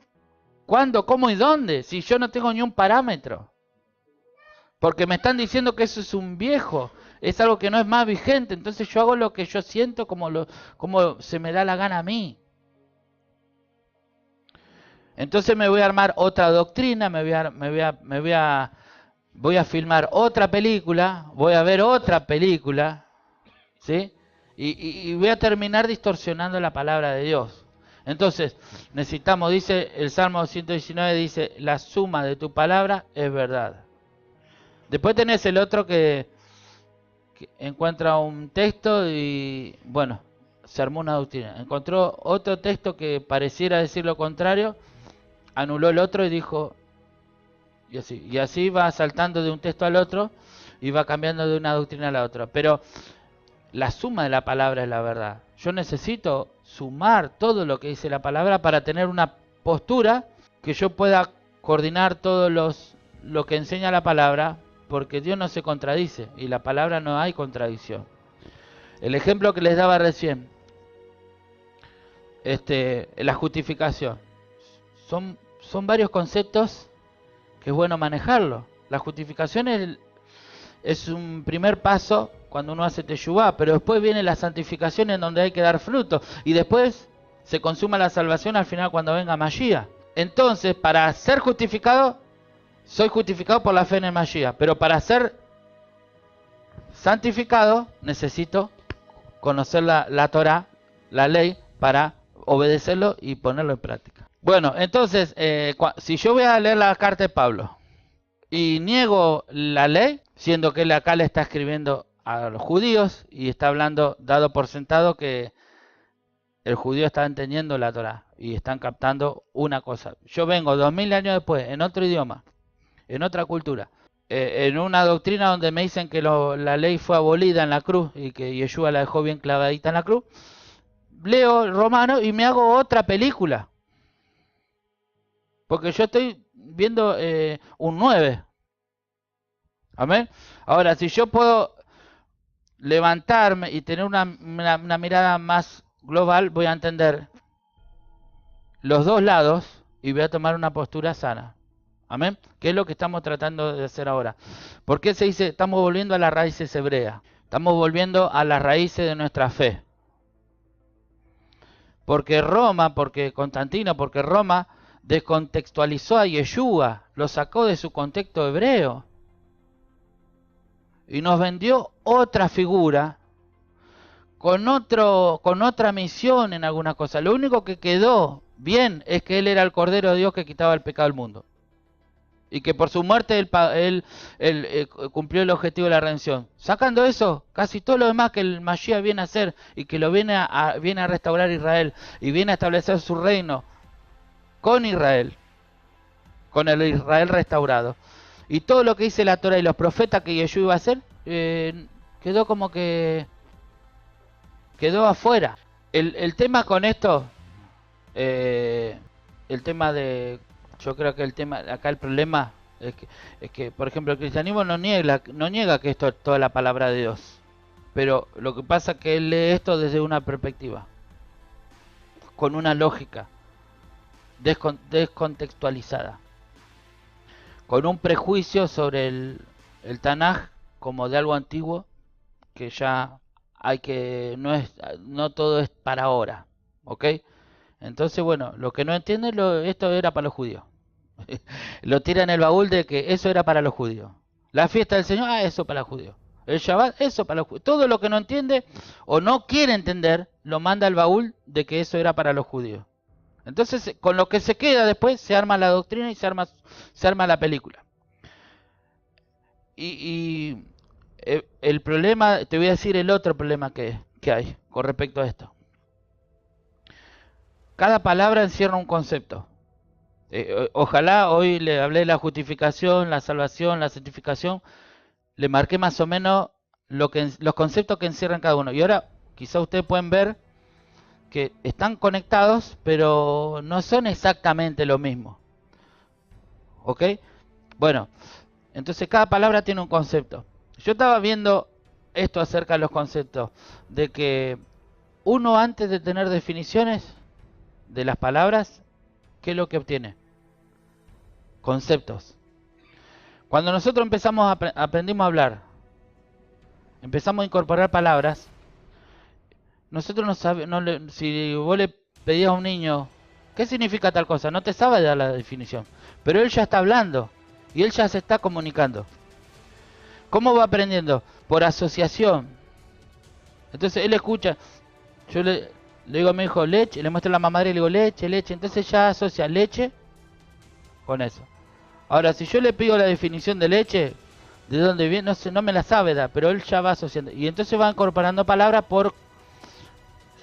¿Cuándo? ¿Cómo y dónde? Si yo no tengo ni un parámetro. Porque me están diciendo que eso es un viejo, es algo que no es más vigente, entonces yo hago lo que yo siento como se me da la gana a mí. Entonces me voy a armar otra doctrina, voy a filmar otra película, voy a ver otra película, ¿sí? Y voy a terminar distorsionando la palabra de Dios. Entonces, necesitamos, dice el Salmo 119, dice, la suma de tu palabra es verdad. Después tenés el otro que encuentra un texto y, bueno, se armó una doctrina. Encontró otro texto que pareciera decir lo contrario, anuló el otro y dijo, y así va saltando de un texto al otro y va cambiando de una doctrina a la otra. Pero la suma de la palabra es la verdad. Yo necesito sumar todo lo que dice la palabra para tener una postura que yo pueda coordinar lo que enseña la palabra, porque Dios no se contradice y la palabra no hay contradicción. El ejemplo que les daba recién, la justificación, son varios conceptos que es bueno manejarlo. La justificación es un primer paso cuando uno hace teshuvá, pero después viene la santificación en donde hay que dar fruto, y después se consuma la salvación al final cuando venga Mashiach. Entonces, para ser justificado, soy justificado por la fe en el Mashiach, pero para ser santificado necesito conocer la Torah, la ley, para obedecerlo y ponerlo en práctica. Bueno, entonces, si yo voy a leer la carta de Pablo y niego la ley, siendo que él acá le está escribiendo a los judíos y está hablando, dado por sentado que el judío está entendiendo la Torah y están captando una cosa. Yo vengo 2000 años después, en otro idioma, en otra cultura, en una doctrina donde me dicen que la ley fue abolida en la cruz y que Yeshua la dejó bien clavadita en la cruz. Leo el Romano y me hago otra película, porque yo estoy viendo un 9. Amén. Ahora, si yo puedo levantarme y tener una mirada más global, voy a entender los dos lados y voy a tomar una postura sana. Amén. Que es lo que estamos tratando de hacer ahora. ¿Por qué se dice? Estamos volviendo a las raíces hebreas. Estamos volviendo a las raíces de nuestra fe. Porque Constantino, porque Roma descontextualizó a Yeshua, lo sacó de su contexto hebreo y nos vendió otra figura con otra misión en alguna cosa. Lo único que quedó bien es que él era el Cordero de Dios que quitaba el pecado del mundo y que por su muerte él cumplió el objetivo de la redención. Sacando eso, casi todo lo demás que el Mashiach viene a hacer y que lo viene a restaurar Israel y viene a establecer su reino con Israel, con el Israel restaurado. Y todo lo que dice la Torah y los profetas que Yeshua iba a hacer, quedó como que quedó afuera. El tema con esto, el tema de... Yo creo que acá el problema es que, por ejemplo, el cristianismo no niega que esto es toda la palabra de Dios. Pero lo que pasa es que él lee esto desde una perspectiva, con una lógica descontextualizada, con un prejuicio sobre el Tanaj como de algo antiguo que ya no todo es para ahora, ¿ok? Entonces, bueno, lo que no entiende esto era para los judíos. Lo tira en el baúl de que eso era para los judíos. La fiesta del Señor, eso para los judíos. El Shabbat, eso para los judíos. Todo lo que no entiende o no quiere entender, lo manda al baúl de que eso era para los judíos. Entonces, con lo que se queda después, se arma la doctrina y se arma la película. Y el problema, te voy a decir el otro problema que hay con respecto a esto. Cada palabra encierra un concepto. Ojalá hoy le hablé de la justificación, la salvación, la santificación, le marqué más o menos los conceptos que encierran cada uno. Y ahora quizá ustedes pueden ver que están conectados, pero no son exactamente lo mismo. ¿Ok? Bueno, entonces cada palabra tiene un concepto. Yo estaba viendo esto acerca de los conceptos, de que uno antes de tener definiciones de las palabras, ¿qué es lo que obtiene? Conceptos. Cuando nosotros aprendimos a hablar, empezamos a incorporar palabras, nosotros no sabemos, si vos le pedías a un niño, ¿qué significa tal cosa? No te sabe dar la definición, pero él ya está hablando y él ya se está comunicando. ¿Cómo va aprendiendo? Por asociación. Entonces él escucha, yo le digo a mi hijo leche, le muestro a la mamadera y le digo leche, leche, entonces ya asocia leche con eso. Ahora, si yo le pido la definición de leche, de dónde viene, no me la sabe dar, pero él ya va asociando. Y entonces va incorporando palabras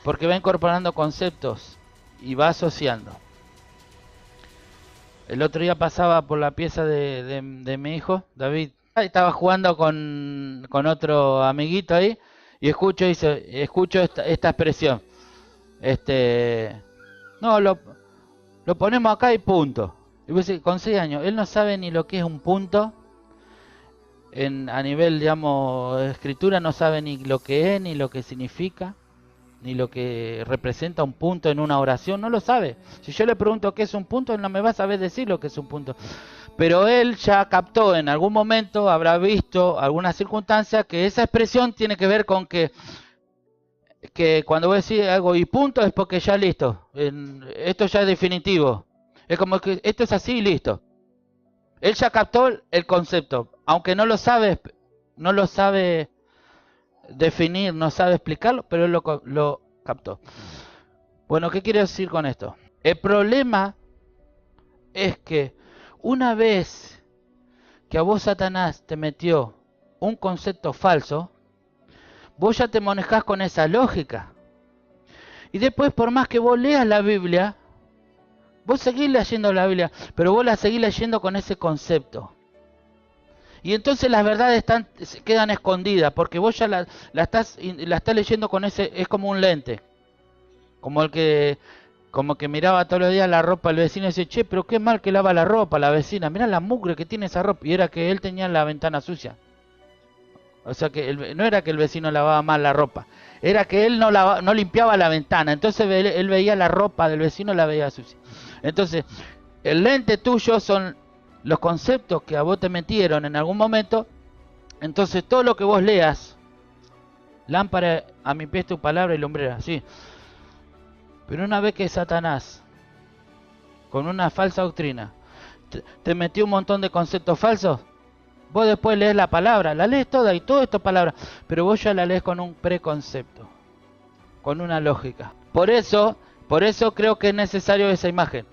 porque va incorporando conceptos y va asociando. El otro día pasaba por la pieza de mi hijo, David. Estaba jugando con otro amiguito ahí y escucho esta expresión. No, lo ponemos acá y punto. Y vos decís, con 6 años, él no sabe ni lo que es un punto. A nivel, digamos, de escritura, no sabe ni lo que es, ni lo que significa, ni lo que representa un punto en una oración, no lo sabe. Si yo le pregunto qué es un punto, él no me va a saber decir lo que es un punto. Pero él ya captó en algún momento, habrá visto alguna circunstancia, que esa expresión tiene que ver con que cuando vos decís algo y punto es porque ya listo, esto ya es definitivo. Es como que esto es así y listo. Él ya captó el concepto, aunque no lo sabe definir, no sabe explicarlo, pero él lo captó. Bueno, ¿qué quiero decir con esto? El problema es que una vez que a vos Satanás te metió un concepto falso, vos ya te manejás con esa lógica. Y después, por más que vos leas la Biblia, vos seguís leyendo la Biblia, pero vos la seguís leyendo con ese concepto. Y entonces las verdades quedan escondidas, porque vos ya la estás leyendo con ese, es como un lente. Como que miraba todos los días la ropa del vecino y dice, che, pero qué mal que lava la ropa la vecina, mirá la mugre que tiene esa ropa. Y era que él tenía la ventana sucia. O sea que no era que el vecino lavaba mal la ropa, era que él no limpiaba la ventana. Entonces él veía la ropa del vecino, la veía sucia. Entonces, el lente tuyo son los conceptos que a vos te metieron en algún momento. Entonces, todo lo que vos leas, lámpara a mi pie tu palabra y lumbrera, sí. Pero una vez que Satanás, con una falsa doctrina, te metió un montón de conceptos falsos, vos después lees la palabra, la lees toda y todo esto es palabra, pero vos ya la lees con un preconcepto, con una lógica. Por eso creo que es necesario esa imagen,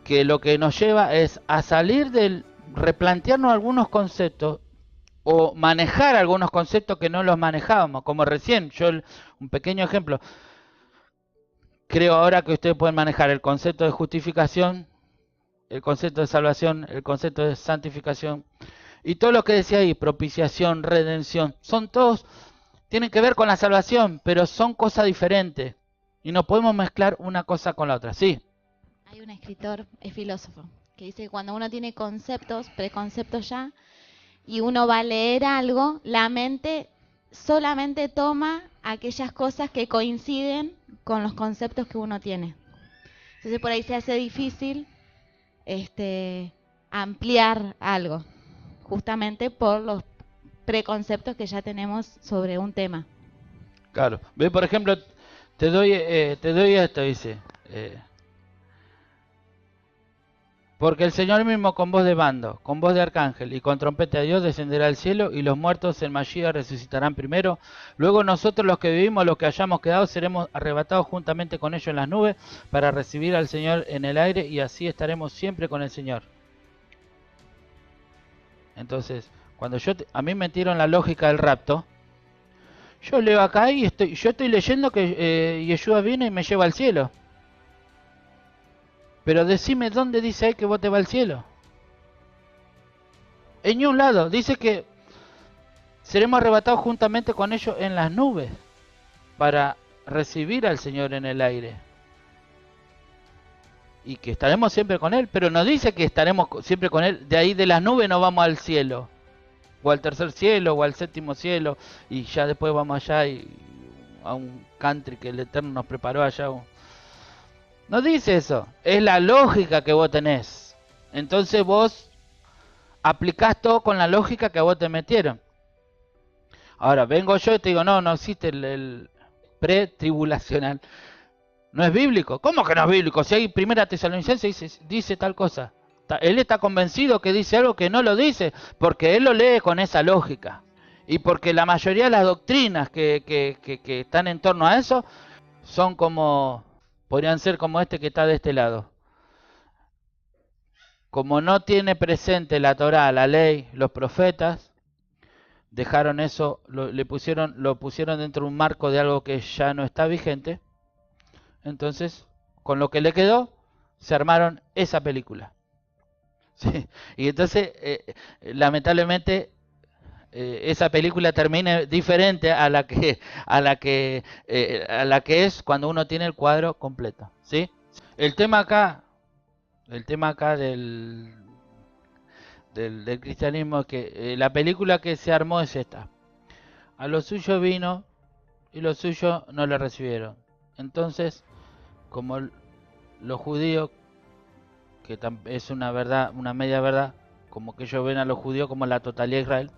que lo que nos lleva es a salir del replantearnos algunos conceptos o manejar algunos conceptos que no los manejábamos, como recién, un pequeño ejemplo. Creo ahora que ustedes pueden manejar el concepto de justificación, el concepto de salvación, el concepto de santificación y todo lo que decía ahí, propiciación, redención, tienen que ver con la salvación, pero son cosas diferentes y no podemos mezclar una cosa con la otra. Sí. Hay un escritor, es filósofo, que dice que cuando uno tiene conceptos, preconceptos ya, y uno va a leer algo, la mente solamente toma aquellas cosas que coinciden con los conceptos que uno tiene. Entonces por ahí se hace difícil ampliar algo, justamente por los preconceptos que ya tenemos sobre un tema. Claro. Ve, por ejemplo, te doy esto, dice. Porque el Señor mismo con voz de mando, con voz de arcángel y con trompeta de Dios descenderá al cielo, y los muertos en Mashiach resucitarán primero. Luego nosotros los que vivimos, los que hayamos quedado, seremos arrebatados juntamente con ellos en las nubes para recibir al Señor en el aire, y así estaremos siempre con el Señor. Entonces, cuando a mí me metieron la lógica del rapto, yo leo acá y yo estoy leyendo que Yeshua viene y me lleva al cielo. Pero decime dónde dice ahí que vos te vas al cielo. En ningún lado. Dice que seremos arrebatados juntamente con ellos en las nubes para recibir al Señor en el aire. Y que estaremos siempre con Él. Pero no dice que estaremos siempre con Él. De ahí de las nubes nos vamos al cielo. O al tercer cielo o al séptimo cielo. Y ya después vamos allá a un country que el Eterno nos preparó allá. No dice eso, es la lógica que vos tenés. Entonces vos aplicás todo con la lógica que a vos te metieron. Ahora, vengo yo y te digo, no existe el pretribulacional. No es bíblico. ¿Cómo que no es bíblico? Si hay Primera Tesalonicenses dice tal cosa. Él está convencido que dice algo que no lo dice, porque él lo lee con esa lógica. Y porque la mayoría de las doctrinas que están en torno a eso son podrían ser como este que está de este lado. Como no tiene presente la Torá, la ley, los profetas, dejaron eso, lo pusieron dentro de un marco de algo que ya no está vigente. Entonces, con lo que le quedó, se armaron esa película. Sí. Y entonces, lamentablemente, esa película termine diferente a la que es cuando uno tiene el cuadro completo, ¿sí? El tema acá del cristianismo es que la película que se armó es esta: a lo suyo vino y los suyos no le recibieron. Entonces, como los judíos, que es una verdad, una media verdad, como que ellos ven a los judíos como la totalidad de Israel,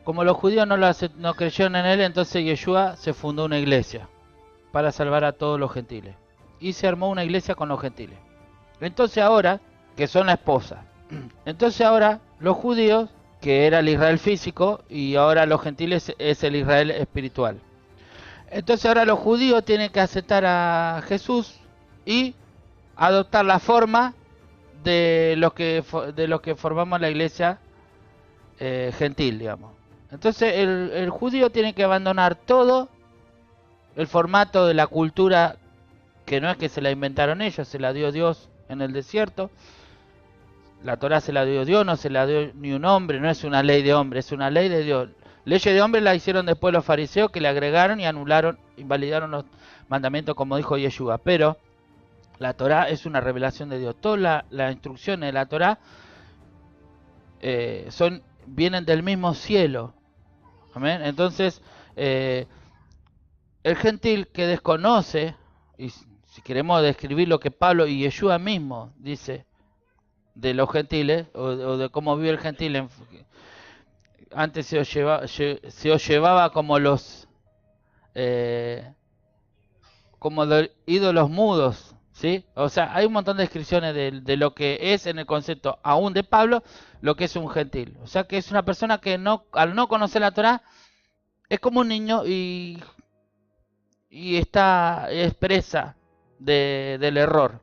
como los judíos no creyeron en él, entonces Yeshua se fundó una iglesia para salvar a todos los gentiles, y se armó una iglesia con los gentiles. Entonces ahora, que son la esposa, entonces ahora los judíos, que era el Israel físico, y ahora los gentiles es el Israel espiritual. Entonces ahora los judíos tienen que aceptar a Jesús y adoptar la forma de los que formamos la iglesia gentil, digamos. Entonces el judío tiene que abandonar todo el formato de la cultura, que no es que se la inventaron ellos, se la dio Dios en el desierto. La Torá se la dio Dios, no se la dio ni un hombre, no es una ley de hombre, es una ley de Dios. Leyes de hombre la hicieron después los fariseos, que le agregaron y anularon, invalidaron los mandamientos, como dijo Yeshua. Pero la Torá es una revelación de Dios. Todas las instrucciones de la Torá vienen del mismo cielo. Amén. Entonces, el gentil que desconoce, y si queremos describir lo que Pablo y Yeshua mismo dice de los gentiles, o de cómo vive el gentil, antes se os llevaba como los ídolos mudos, ¿sí? O sea, hay un montón de descripciones de lo que es en el concepto aún de Pablo, lo que es un gentil. O sea, que es una persona que al no conocer la Torá, es como un niño y está expresa del error.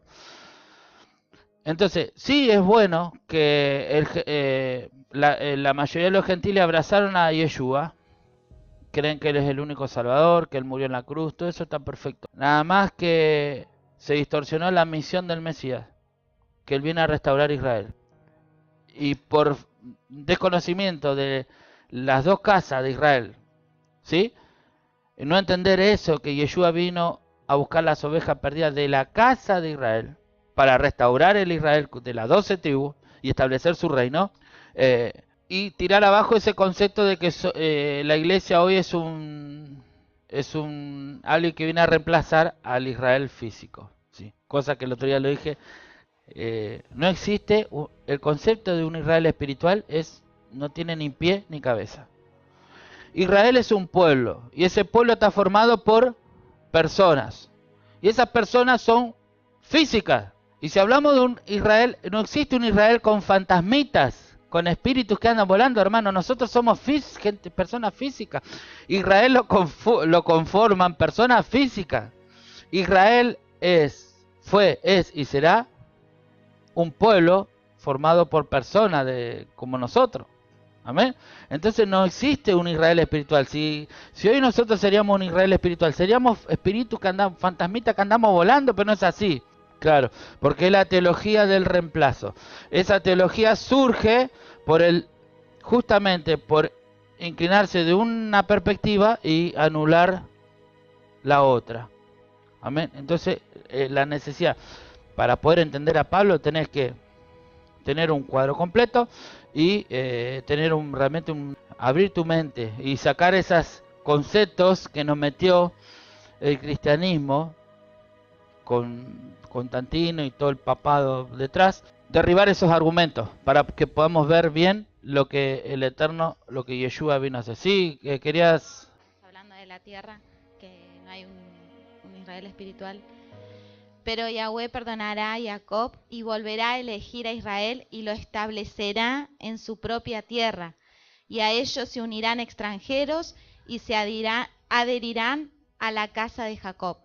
Entonces, sí es bueno que la mayoría de los gentiles abrazaron a Yeshua, creen que Él es el único Salvador, que Él murió en la cruz, todo eso está perfecto. Nada más que se distorsionó la misión del Mesías, que Él viene a restaurar Israel. Y por desconocimiento de las dos casas de Israel, ¿sí? Y no entender eso, que Yeshua vino a buscar las ovejas perdidas de la casa de Israel, para restaurar el Israel de las 12 tribus y establecer su reino, y tirar abajo ese concepto de que la iglesia hoy es alguien que viene a reemplazar al Israel físico, ¿sí? Cosa que el otro día lo dije, no existe el concepto de un Israel espiritual, no tiene ni pie ni cabeza. Israel es un pueblo, y ese pueblo está formado por personas, y esas personas son físicas. Y si hablamos de un Israel, no existe un Israel con fantasmitas, con espíritus que andan volando, hermano. Nosotros somos personas físicas. Israel lo conforman personas físicas. Israel fue y será un pueblo formado por personas como nosotros. Amén. Entonces no existe un Israel espiritual. Si hoy nosotros seríamos un Israel espiritual, seríamos espíritus fantasmitas que andamos volando, pero no es así. Claro, porque es la teología del reemplazo. Esa teología surge justamente por inclinarse de una perspectiva y anular la otra. Amén. Entonces, la necesidad, para poder entender a Pablo, tenés que tener un cuadro completo y tener abrir tu mente y sacar esos conceptos que nos metió el cristianismo con Constantino y todo el papado detrás, derribar esos argumentos para que podamos ver bien lo que el Eterno, lo que Yeshua vino a hacer. Sí, querías... Hablando de la tierra, que no hay un Israel espiritual, pero Yahweh perdonará a Jacob y volverá a elegir a Israel y lo establecerá en su propia tierra, y a ellos se unirán extranjeros y se adherirán a la casa de Jacob.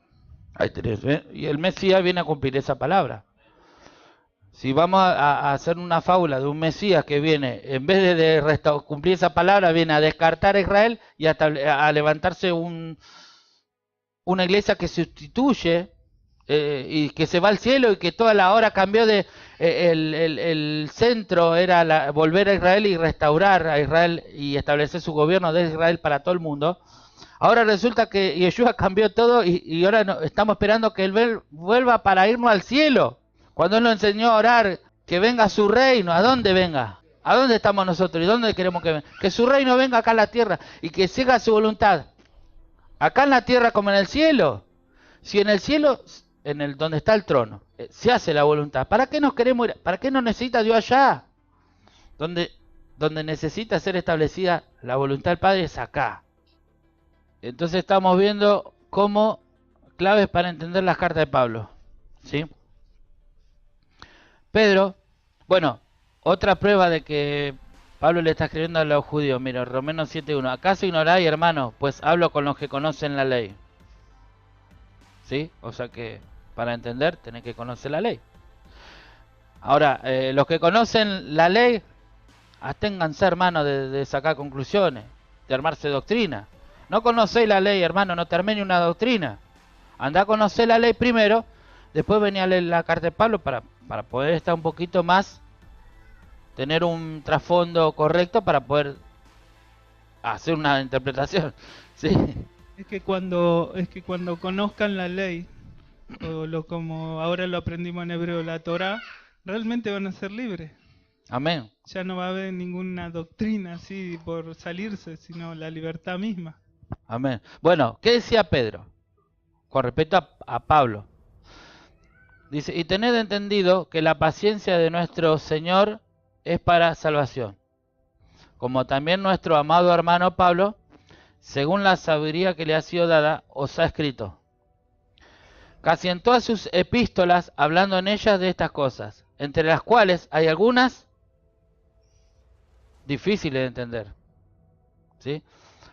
Ahí tenés, ¿eh? Y el Mesías viene a cumplir esa palabra. Si vamos a hacer una fábula de un Mesías que viene, en vez de cumplir esa palabra, viene a descartar a Israel y a levantarse una iglesia que sustituye y que se va al cielo, y que toda la hora cambió el centro era volver a Israel y restaurar a Israel y establecer su gobierno de Israel para todo el mundo. Ahora resulta que Yeshua cambió todo y ahora estamos esperando que Él vuelva para irnos al cielo. Cuando Él nos enseñó a orar, que venga su reino. ¿A dónde venga? ¿A dónde estamos nosotros? ¿Y dónde queremos que venga? Que su reino venga acá en la tierra y que se haga su voluntad. Acá en la tierra como en el cielo. Si en el cielo, donde está el trono, se hace la voluntad. ¿Para qué nos queremos ir? ¿Para qué nos necesita Dios allá? Donde necesita ser establecida la voluntad del Padre es acá. Entonces estamos viendo cómo claves para entender las cartas de Pablo. ¿Sí? Pedro, bueno, otra prueba de que Pablo le está escribiendo a los judíos. Mira, Romanos 7.1. ¿Acaso ignoráis, hermano? Pues hablo con los que conocen la ley. ¿Sí? O sea que para entender tenés que conocer la ley. Ahora, los que conocen la ley, absténganse, hermano, de sacar conclusiones, de armarse doctrina. No conocéis la ley, hermano, no te armé ni una doctrina. Andá a conocer la ley primero, después venía a leer la carta de Pablo para poder estar un poquito más, tener un trasfondo correcto para poder hacer una interpretación. ¿Sí? Es que cuando conozcan la ley, como ahora lo aprendimos en hebreo, la Torá, realmente van a ser libres. Amén. Ya no va a haber ninguna doctrina así por salirse, sino la libertad misma. Amén. Bueno, ¿qué decía Pedro con respecto a Pablo? Dice, y tened entendido que la paciencia de nuestro Señor es para salvación, como también nuestro amado hermano Pablo, según la sabiduría que le ha sido dada, os ha escrito. Casi en todas sus epístolas, hablando en ellas de estas cosas, entre las cuales hay algunas difíciles de entender, ¿sí?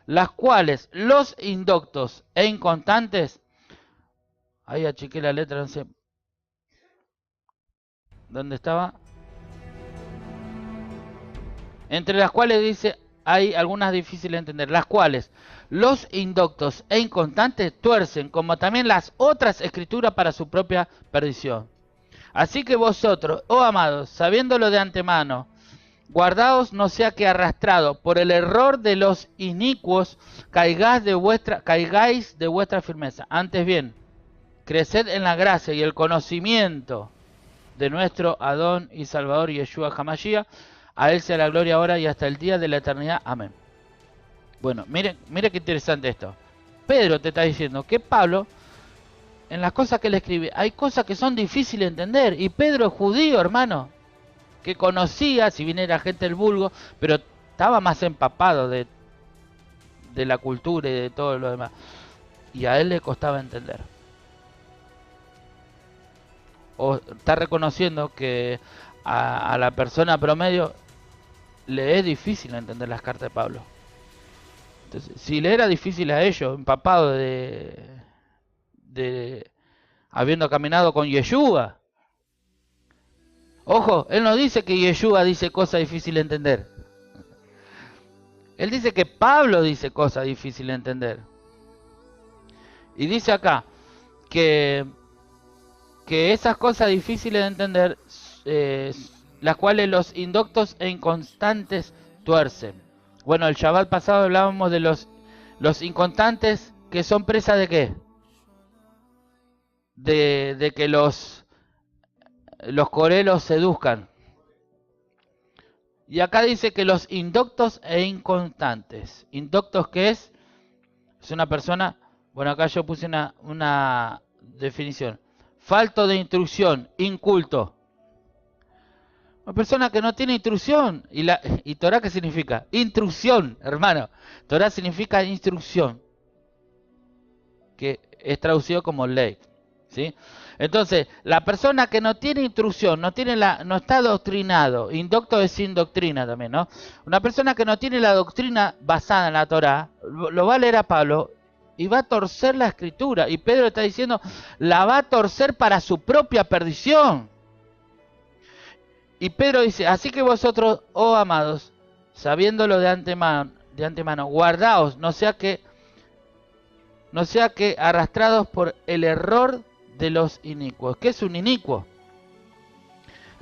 Las cuales los indoctos e inconstantes, ahí achiqué la letra, no sé dónde estaba, entre las cuales dice hay algunas difíciles de entender, las cuales los indoctos e inconstantes tuercen, como también las otras escrituras para su propia perdición. Así que vosotros, oh amados, sabiéndolo de antemano, guardaos no sea que arrastrado por el error de los inicuos caigáis de vuestra firmeza. Antes bien, creced en la gracia y el conocimiento de nuestro Adón y Salvador Yeshua HaMashiach. A Él sea la gloria ahora y hasta el día de la eternidad. Amén. Bueno, mire qué interesante esto. Pedro te está diciendo que Pablo, en las cosas que le escribe, hay cosas que son difíciles de entender. Y Pedro es judío, hermano, que conocía, si bien era gente del vulgo, pero estaba más empapado de la cultura y de todo lo demás. Y a él le costaba entender. O está reconociendo que a la persona promedio le es difícil entender las cartas de Pablo. Entonces, si le era difícil a ellos, empapado de habiendo caminado con Yeshua. Ojo, él no dice que Yeshua dice cosas difíciles de entender. Él dice que Pablo dice cosas difíciles de entender. Y dice acá que esas cosas difíciles de entender, las cuales los indoctos e inconstantes tuercen. Bueno, el Shabbat pasado hablábamos de los inconstantes que son presa de ¿qué? De que los corelos seduzcan. Y acá dice que los indoctos e inconstantes. Indoctos, ¿qué es? Es una persona, bueno, acá yo puse una definición. Falto de instrucción, inculto. Una persona que no tiene instrucción. ¿Y Torah qué significa? Instrucción, hermano. Torah significa instrucción, que es traducido como ley, ¿sí? Entonces, la persona que no tiene instrucción, no está adoctrinado, indocto es sin doctrina también, ¿no? Una persona que no tiene la doctrina basada en la Torah, lo va a leer a Pablo y va a torcer la escritura. Y Pedro está diciendo, la va a torcer para su propia perdición. Y Pedro dice, así que vosotros, oh amados, sabiéndolo de antemano, guardaos, no sea que arrastrados por el error de los inicuos. ¿Qué es un inicuo?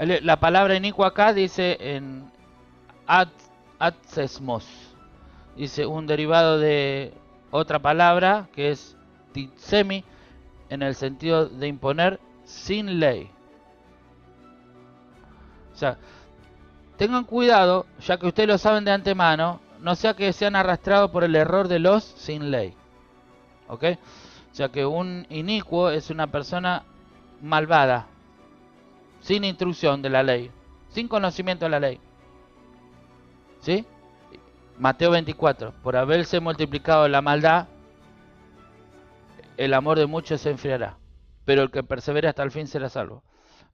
La palabra inicuo acá dice en atzesmos. Dice un derivado de otra palabra que es titsemi, en el sentido de imponer sin ley. O sea, tengan cuidado, ya que ustedes lo saben de antemano, no sea que sean arrastrados por el error de los sin ley. ¿Ok? O sea que un inicuo es una persona malvada, sin instrucción de la ley, sin conocimiento de la ley. ¿Sí? Mateo 24, por haberse multiplicado la maldad, el amor de muchos se enfriará, pero el que persevere hasta el fin será salvo.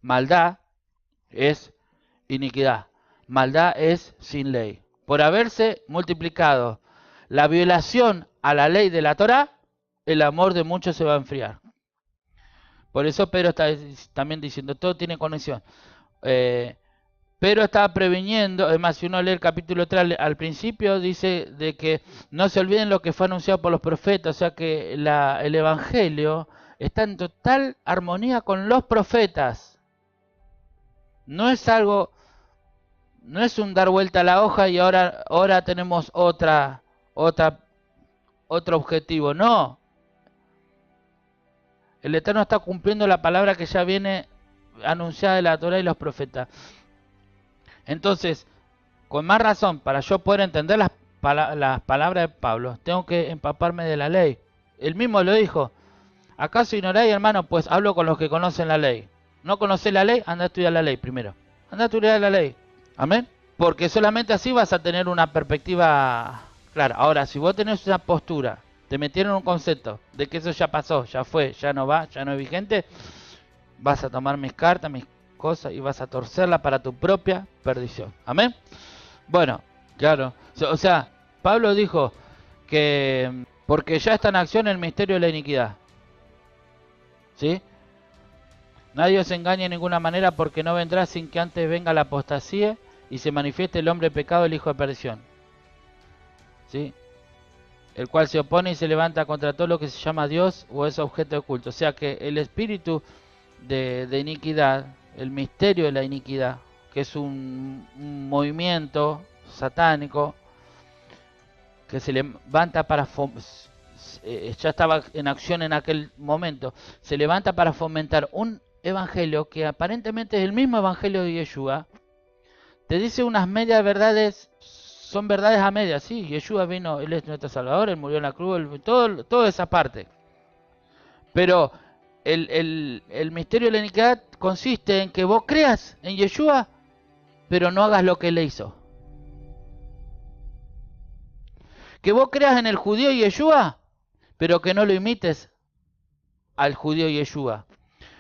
Maldad es iniquidad, maldad es sin ley. Por haberse multiplicado la violación a la ley de la Torá, el amor de muchos se va a enfriar. Por eso Pedro está también diciendo, todo tiene conexión. Pedro está previniendo, además si uno lee el capítulo 3 al principio, dice de que no se olviden lo que fue anunciado por los profetas, o sea que el Evangelio está en total armonía con los profetas. No es algo, no es un dar vuelta a la hoja y ahora tenemos otro objetivo, no. El Eterno está cumpliendo la palabra que ya viene anunciada de la Torá y los profetas. Entonces, con más razón, para yo poder entender las palabras de Pablo, tengo que empaparme de la ley. Él mismo lo dijo. ¿Acaso ignoráis, hermano? Pues hablo con los que conocen la ley. ¿No conocés la ley? Anda a estudiar la ley primero. Anda a estudiar la ley. Amén. Porque solamente así vas a tener una perspectiva clara. Ahora, si vos tenés una postura, te metieron un concepto de que eso ya pasó, ya fue, ya no va, ya no es vigente, vas a tomar mis cartas, mis cosas y vas a torcerla para tu propia perdición. Amén. Bueno, claro. O sea, Pablo dijo que porque ya está en acción el misterio de la iniquidad. ¿Sí? Nadie os engañe de ninguna manera, porque no vendrá sin que antes venga la apostasía y se manifieste el hombre pecado, el hijo de perdición. ¿Sí? El cual se opone y se levanta contra todo lo que se llama Dios o es objeto de culto. O sea que el espíritu de iniquidad, el misterio de la iniquidad, que es un movimiento satánico que se levanta para ya estaba en acción en aquel momento, se levanta para fomentar un evangelio que aparentemente es el mismo evangelio de Yeshua. Te dice unas medias verdades, son verdades a medias. Sí, Yeshua vino, él es nuestro Salvador, él murió en la cruz, toda esa parte. Pero el misterio de la iniquidad consiste en que vos creas en Yeshua, pero no hagas lo que él hizo. Que vos creas en el judío Yeshua, pero que no lo imites al judío Yeshua.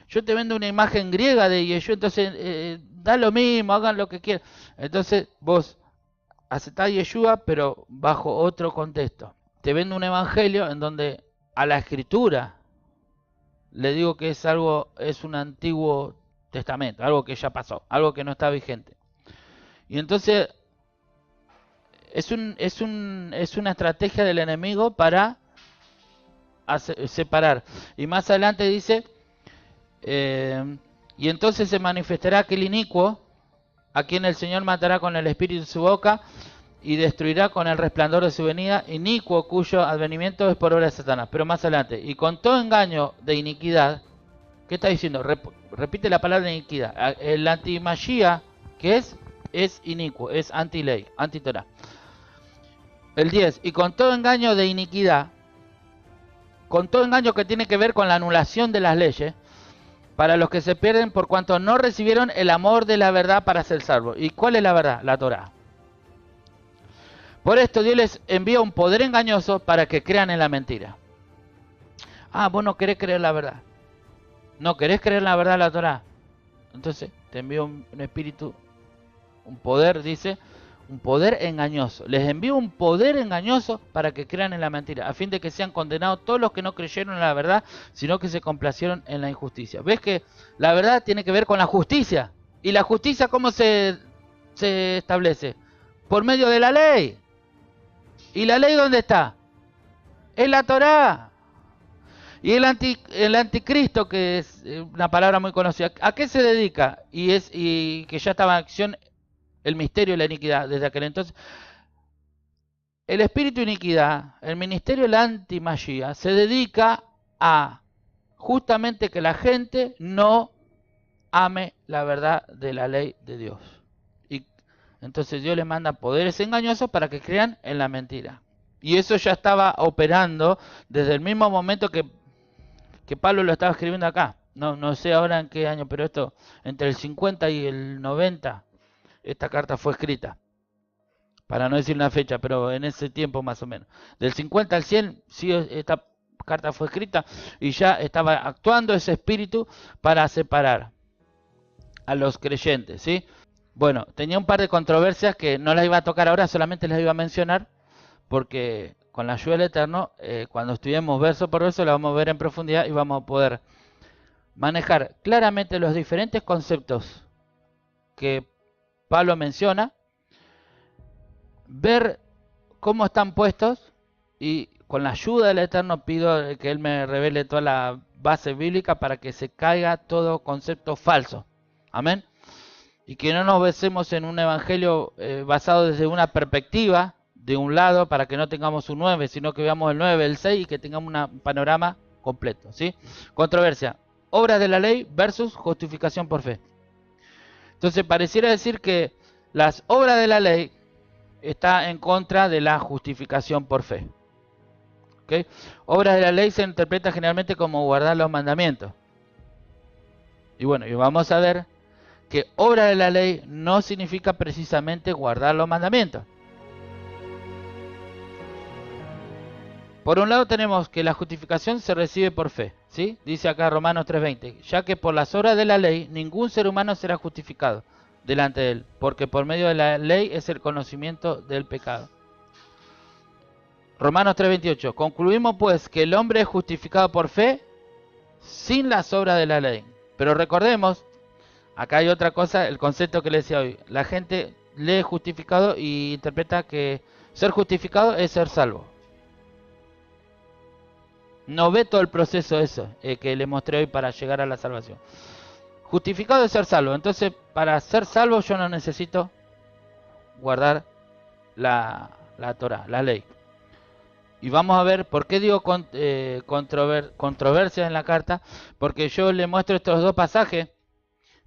Yo te vendo una imagen griega de Yeshua, entonces da lo mismo, hagan lo que quieran. Entonces vos aceptás Yeshua, pero bajo otro contexto. Te vendo un evangelio en donde a la escritura le digo que es un antiguo testamento, algo que ya pasó, algo que no está vigente. Y entonces es una estrategia del enemigo para separar. Y más adelante dice, y entonces se manifestará aquel inicuo, a quien el Señor matará con el espíritu de su boca y destruirá con el resplandor de su venida, inicuo cuyo advenimiento es por obra de Satanás. Pero más adelante, y con todo engaño de iniquidad, ¿qué está diciendo? Repite la palabra iniquidad. El antimashía, que es inicuo, es anti-ley, anti-Torah. El 10, y con todo engaño de iniquidad, con todo engaño que tiene que ver con la anulación de las leyes, para los que se pierden por cuanto no recibieron el amor de la verdad para ser salvos. ¿Y cuál es la verdad? La Torá. Por esto Dios les envía un poder engañoso para que crean en la mentira. Ah, vos no querés creer la verdad. No querés creer la verdad de la Torá. Entonces te envío un espíritu, un poder, dice, un poder engañoso. Les envío un poder engañoso para que crean en la mentira, a fin de que sean condenados todos los que no creyeron en la verdad, sino que se complacieron en la injusticia. ¿Ves que la verdad tiene que ver con la justicia? ¿Y la justicia cómo se establece? Por medio de la ley. ¿Y la ley dónde está? En la Torá. Y el anticristo, que es una palabra muy conocida, ¿a qué se dedica? Y que ya estaba en acción el misterio de la iniquidad desde aquel entonces. El espíritu de iniquidad, el ministerio de la antimagía, se dedica a justamente que la gente no ame la verdad de la ley de Dios. Y entonces Dios les manda poderes engañosos para que crean en la mentira. Y eso ya estaba operando desde el mismo momento que Pablo lo estaba escribiendo acá. No sé ahora en qué año, pero esto, entre el 50 y el 90, esta carta fue escrita. Para no decir una fecha, pero en ese tiempo más o menos. Del 50 al 100, sí, esta carta fue escrita y ya estaba actuando ese espíritu para separar a los creyentes, ¿sí? Bueno, tenía un par de controversias que no las iba a tocar ahora, solamente las iba a mencionar, porque con la ayuda del Eterno, cuando estudiemos verso por verso, la vamos a ver en profundidad y vamos a poder manejar claramente los diferentes conceptos que Pablo menciona, ver cómo están puestos y con la ayuda del Eterno pido que Él me revele toda la base bíblica para que se caiga todo concepto falso. Amén. Y que no nos basemos en un evangelio basado desde una perspectiva de un lado para que no tengamos un 9, sino que veamos el 9, el 6 y que tengamos un panorama completo, ¿sí? Controversia. Obras de la ley versus justificación por fe. Entonces pareciera decir que las obras de la ley está en contra de la justificación por fe. ¿Okay? Obras de la ley se interpreta generalmente como guardar los mandamientos. Y bueno, y vamos a ver que obra de la ley no significa precisamente guardar los mandamientos. Por un lado tenemos que la justificación se recibe por fe, ¿sí? Dice acá Romanos 3:20, ya que por las obras de la ley ningún ser humano será justificado delante de él, porque por medio de la ley es el conocimiento del pecado. Romanos 3:28, concluimos pues que el hombre es justificado por fe sin las obras de la ley. Pero recordemos, acá hay otra cosa, el concepto que le decía hoy, la gente lee justificado y interpreta que ser justificado es ser salvo. No ve todo el proceso eso que le mostré hoy para llegar a la salvación. Justificado es ser salvo. Entonces, para ser salvo yo no necesito guardar la Torah, la ley. Y vamos a ver por qué digo controversia en la carta. Porque yo le muestro estos dos pasajes,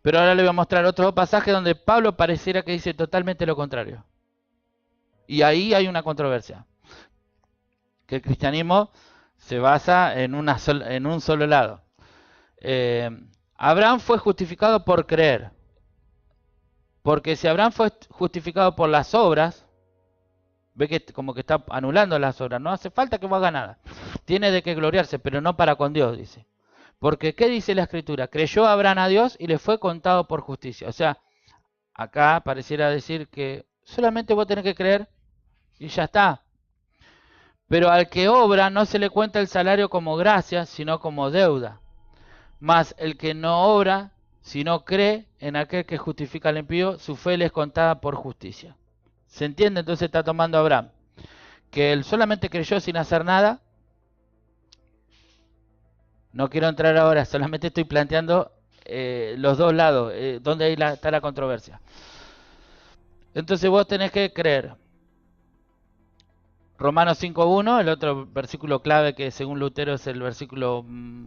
pero ahora le voy a mostrar otros dos pasajes donde Pablo pareciera que dice totalmente lo contrario. Y ahí hay una controversia. Que el cristianismo se basa en un solo lado. Abraham fue justificado por creer. Porque si Abraham fue justificado por las obras, ve que como que está anulando las obras. No hace falta que haga nada. Tiene de qué gloriarse, pero no para con Dios, dice. Porque ¿qué dice la Escritura? Creyó Abraham a Dios y le fue contado por justicia. O sea, acá pareciera decir que solamente vos tenés que creer y ya está. Pero al que obra no se le cuenta el salario como gracia, sino como deuda. Mas el que no obra, sino cree en aquel que justifica al impío, su fe le es contada por justicia. ¿Se entiende? Entonces está tomando Abraham. Que él solamente creyó sin hacer nada. No quiero entrar ahora, solamente estoy planteando los dos lados, donde está la controversia. Entonces vos tenés que creer. Romanos 5.1, el otro versículo clave que según Lutero es el versículo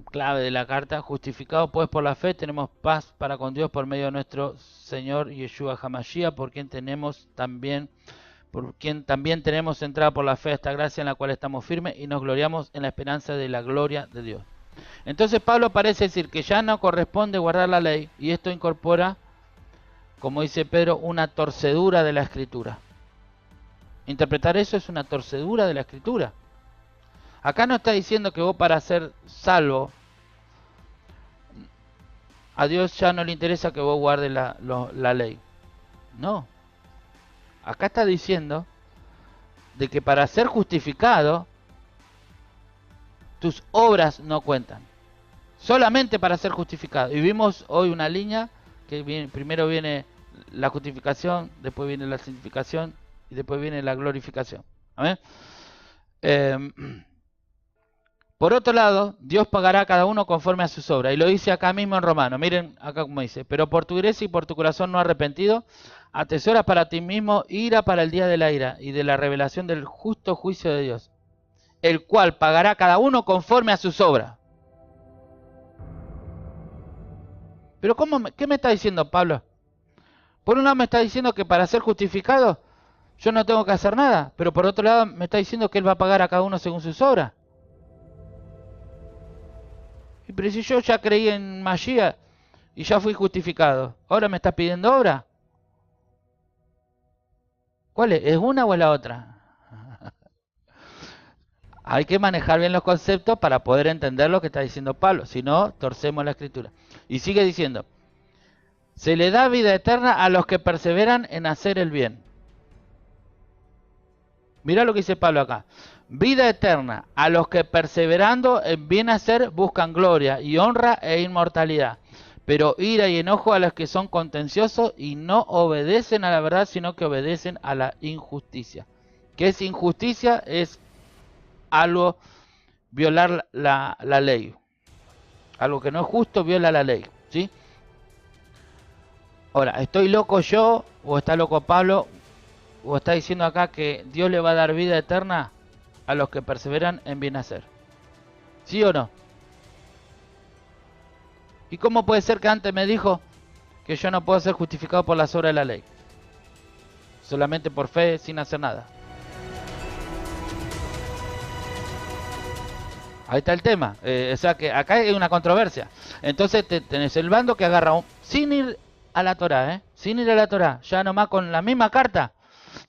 clave de la carta. Justificados pues por la fe tenemos paz para con Dios por medio de nuestro Señor Yeshua HaMashiach, por quien también tenemos entrada por la fe a esta gracia en la cual estamos firmes y nos gloriamos en la esperanza de la gloria de Dios. Entonces Pablo parece decir que ya no corresponde guardar la ley y esto incorpora, como dice Pedro, una torcedura de la Escritura. Interpretar eso es una torcedura de la Escritura. Acá no está diciendo que vos para ser salvo, a Dios ya no le interesa que vos guardes la ley. No. Acá está diciendo de que para ser justificado, tus obras no cuentan. Solamente para ser justificado. Y vimos hoy una línea que primero viene la justificación, después viene la santificación y después viene la glorificación. ¿Amén? Por otro lado, Dios pagará a cada uno conforme a sus obras. Y lo dice acá mismo en Romano. Miren acá como dice. Pero por tu gracia y por tu corazón no arrepentido, atesoras para ti mismo ira para el día de la ira y de la revelación del justo juicio de Dios, el cual pagará a cada uno conforme a sus obras. Pero ¿qué me está diciendo Pablo? Por un lado me está diciendo que para ser justificado yo no tengo que hacer nada. Pero por otro lado me está diciendo que Él va a pagar a cada uno según sus obras. Pero si yo ya creí en Mashiach y ya fui justificado, ¿ahora me estás pidiendo obra? ¿Cuál es? ¿Es una o es la otra? Hay que manejar bien los conceptos para poder entender lo que está diciendo Pablo. Si no, torcemos la escritura. Y sigue diciendo, se le da vida eterna a los que perseveran en hacer el bien. Mirá lo que dice Pablo acá. Vida eterna a los que perseverando en bien hacer buscan gloria y honra e inmortalidad. Pero ira y enojo a los que son contenciosos y no obedecen a la verdad, sino que obedecen a la injusticia. ¿Qué es injusticia? Es algo, violar la ley. Algo que no es justo viola la ley, ¿sí? Ahora, ¿estoy loco yo o está loco Pablo? ¿O está diciendo acá que Dios le va a dar vida eterna a los que perseveran en bien hacer? ¿Sí o no? ¿Y cómo puede ser que antes me dijo que yo no puedo ser justificado por las obras de la ley? Solamente por fe, sin hacer nada. Ahí está el tema. O sea que acá hay una controversia. Entonces tenés el bando que agarra sin ir a la Torá, sin ir a la Torá, ya nomás con la misma carta.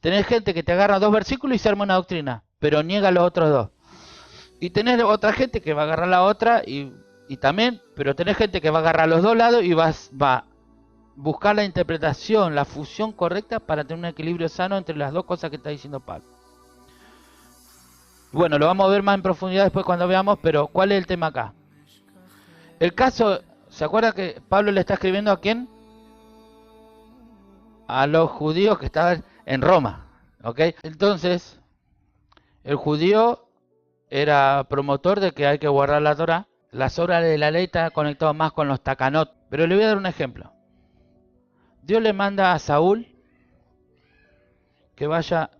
Tenés gente que te agarra 2 versículos y se arma una doctrina, pero niega los otros 2. Y tenés otra gente que va a agarrar la otra y también, pero tenés gente que va a agarrar los 2 lados y va a buscar la interpretación, la fusión correcta para tener un equilibrio sano entre las 2 cosas que está diciendo Pablo. Bueno, lo vamos a ver más en profundidad después cuando veamos, pero ¿cuál es el tema acá? El caso, ¿se acuerda que Pablo le está escribiendo a quién? A los judíos que estaban en Roma, ¿ok? Entonces, el judío era promotor de que hay que guardar la Torá. Las obras de la ley están conectadas más con los takanot. Pero le voy a dar un ejemplo. Dios le manda a Saúl que vaya,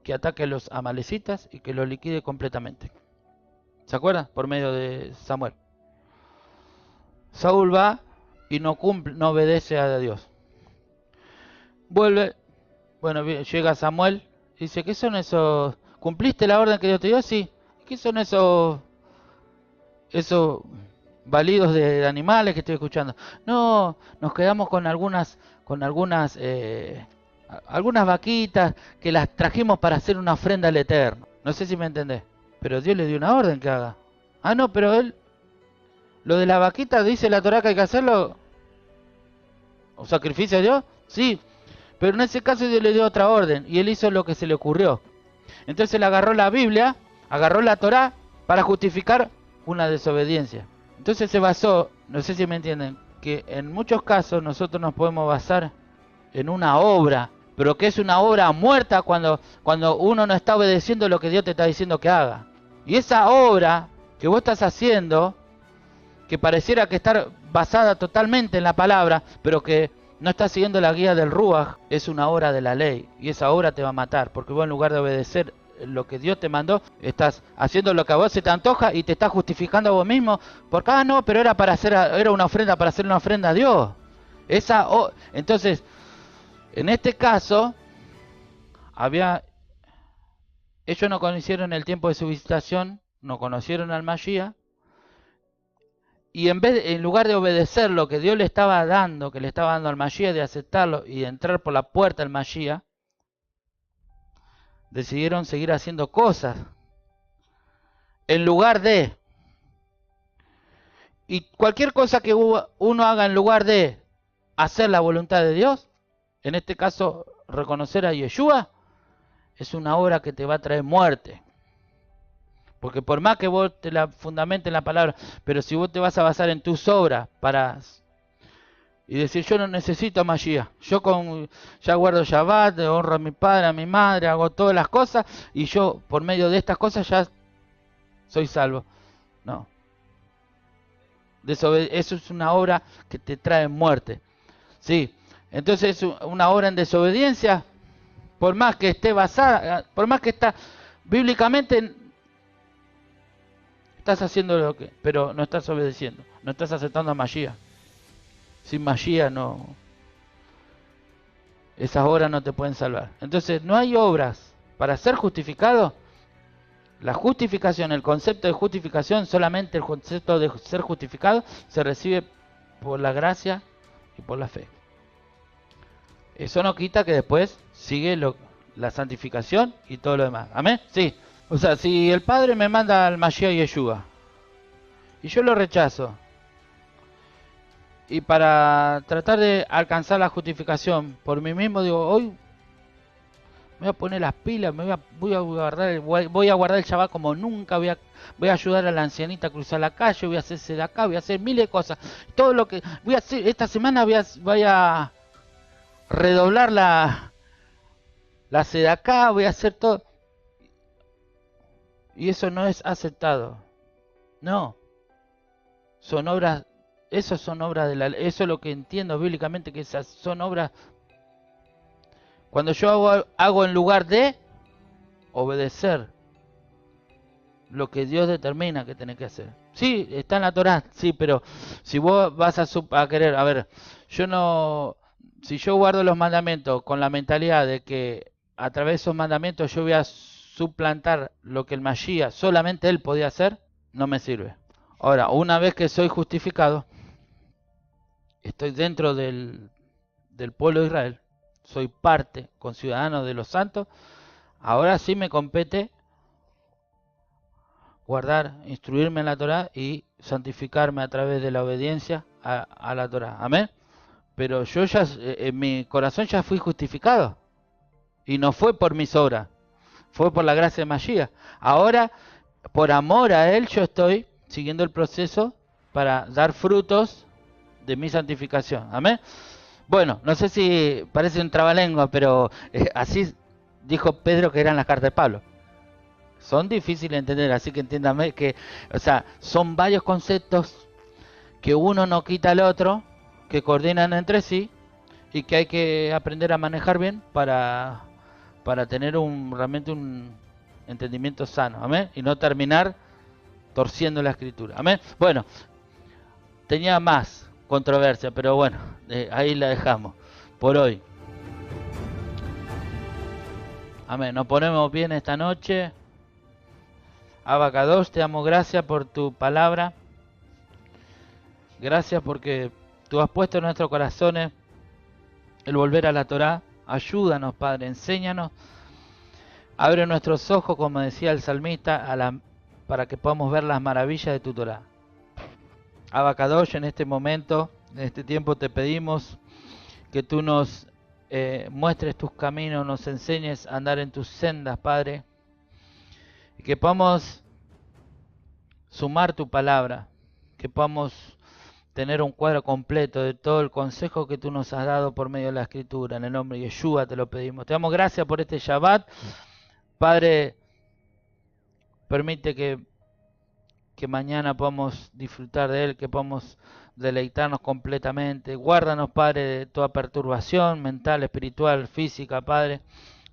que ataque a los amalecitas y que los liquide completamente. ¿Se acuerdan? Por medio de Samuel. Saúl va y no obedece a Dios. Vuelve, bueno, llega Samuel y dice, ¿qué son esos? ¿Cumpliste la orden que Dios te dio? Sí. ¿Qué son esos balidos de animales que estoy escuchando? No, nos quedamos con algunas vaquitas que las trajimos para hacer una ofrenda al Eterno. No sé si me entendés, pero Dios le dio una orden que haga. Ah, no, pero él, lo de la vaquita, dice la Torá que hay que hacerlo, ¿o sacrificio a Dios? Sí, pero en ese caso Dios le dio otra orden y él hizo lo que se le ocurrió. Entonces él agarró la Biblia, agarró la Torá para justificar una desobediencia. Entonces se basó, no sé si me entienden, que en muchos casos nosotros nos podemos basar en una obra, pero que es una obra muerta cuando uno no está obedeciendo lo que Dios te está diciendo que haga. Y esa obra que vos estás haciendo, que pareciera que está basada totalmente en la palabra, pero que no estás siguiendo la guía del Ruach, es una obra de la ley. Y esa obra te va a matar, porque vos en lugar de obedecer lo que Dios te mandó, estás haciendo lo que a vos se te antoja y te estás justificando a vos mismo, porque no, pero era una ofrenda para hacer una ofrenda a Dios. Entonces, en este caso, ellos no conocieron el tiempo de su visitación, no conocieron al Mashiach, y en lugar de obedecer lo que Dios le estaba dando, que le estaba dando al Mashiach, de aceptarlo y de entrar por la puerta al Mashiach, decidieron seguir haciendo cosas en lugar de. Y cualquier cosa que uno haga en lugar de hacer la voluntad de Dios, en este caso reconocer a Yeshua, es una obra que te va a traer muerte. Porque por más que vos te la fundamentes en la palabra, pero si vos te vas a basar en tus obras y decir, yo no necesito a Mashiach, ya guardo Shabbat, honro a mi padre, a mi madre, hago todas las cosas, y yo por medio de estas cosas ya soy salvo. No. Eso es una obra que te trae muerte. Sí. Entonces una obra en desobediencia, por más que esté basada, por más que está bíblicamente, estás haciendo lo que, pero no estás obedeciendo, no estás aceptando a Mashiach. Sin Mashiach no, esas obras no te pueden salvar. Entonces no hay obras para ser justificado. La justificación, el concepto de justificación, solamente el concepto de ser justificado se recibe por la gracia y por la fe. Eso no quita que después sigue la santificación y todo lo demás. ¿Amén? Sí. O sea, si el Padre me manda al Mashiach Yeshua y yo lo rechazo, y para tratar de alcanzar la justificación por mí mismo, digo, hoy me voy a poner las pilas, voy a guardar el Shabbat como nunca, voy a ayudar a la ancianita a cruzar la calle, voy a hacerse de acá, voy a hacer miles de cosas. Todo lo que voy a hacer esta semana, voy a redoblar la sedacá, voy a hacer todo. Y eso no es aceptado. No. Son obras, eso son obras de la ley. Eso es lo que entiendo bíblicamente, que esas son obras. Cuando yo hago en lugar de obedecer lo que Dios determina que tenés que hacer. Sí, está en la Torá, sí, pero si vos vas a querer, a ver, si yo guardo los mandamientos con la mentalidad de que a través de esos mandamientos yo voy a suplantar lo que el Mashiach solamente él podía hacer, no me sirve. Ahora, una vez que soy justificado, estoy dentro del pueblo de Israel, soy parte, conciudadano de los santos, ahora sí me compete guardar, instruirme en la Torá y santificarme a través de la obediencia a la Torá. Amén. Pero yo ya, en mi corazón ya fui justificado. Y no fue por mis obras, fue por la gracia de Mashiach. Ahora, por amor a Él, yo estoy siguiendo el proceso para dar frutos de mi santificación. Amén. Bueno, no sé si parece un trabalengua, pero así dijo Pedro que eran las cartas de Pablo. Son difíciles de entender, así que entiéndame que, o sea, son varios conceptos que uno no quita al otro, que coordinan entre sí y que hay que aprender a manejar bien para tener realmente un entendimiento sano, amén, y no terminar torciendo la escritura, amén. Bueno, tenía más controversia, pero bueno, ahí la dejamos por hoy. Amén, nos ponemos bien esta noche. Abacados, te damos gracias por tu palabra. Gracias porque tú has puesto en nuestros corazones el volver a la Torá. Ayúdanos, Padre, enséñanos. Abre nuestros ojos, como decía el salmista, para que podamos ver las maravillas de tu Torá. Abacados, en este momento, en este tiempo te pedimos que tú nos muestres tus caminos, nos enseñes a andar en tus sendas, Padre. Y que podamos sumar tu palabra, que podamos tener un cuadro completo de todo el consejo que tú nos has dado por medio de la Escritura. En el nombre de Yeshua te lo pedimos. Te damos gracias por este Shabbat. Padre, permite que mañana podamos disfrutar de él, que podamos deleitarnos completamente. Guárdanos, Padre, de toda perturbación mental, espiritual, física, Padre.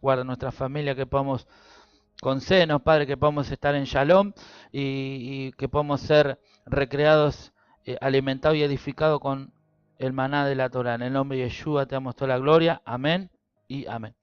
Guarda nuestra familia, que podamos concédenos, Padre, que podamos estar en Shalom y que podamos ser recreados, alimentados y edificados con el maná de la Torá. En el nombre de Yeshua te damos toda la gloria. Amén y amén.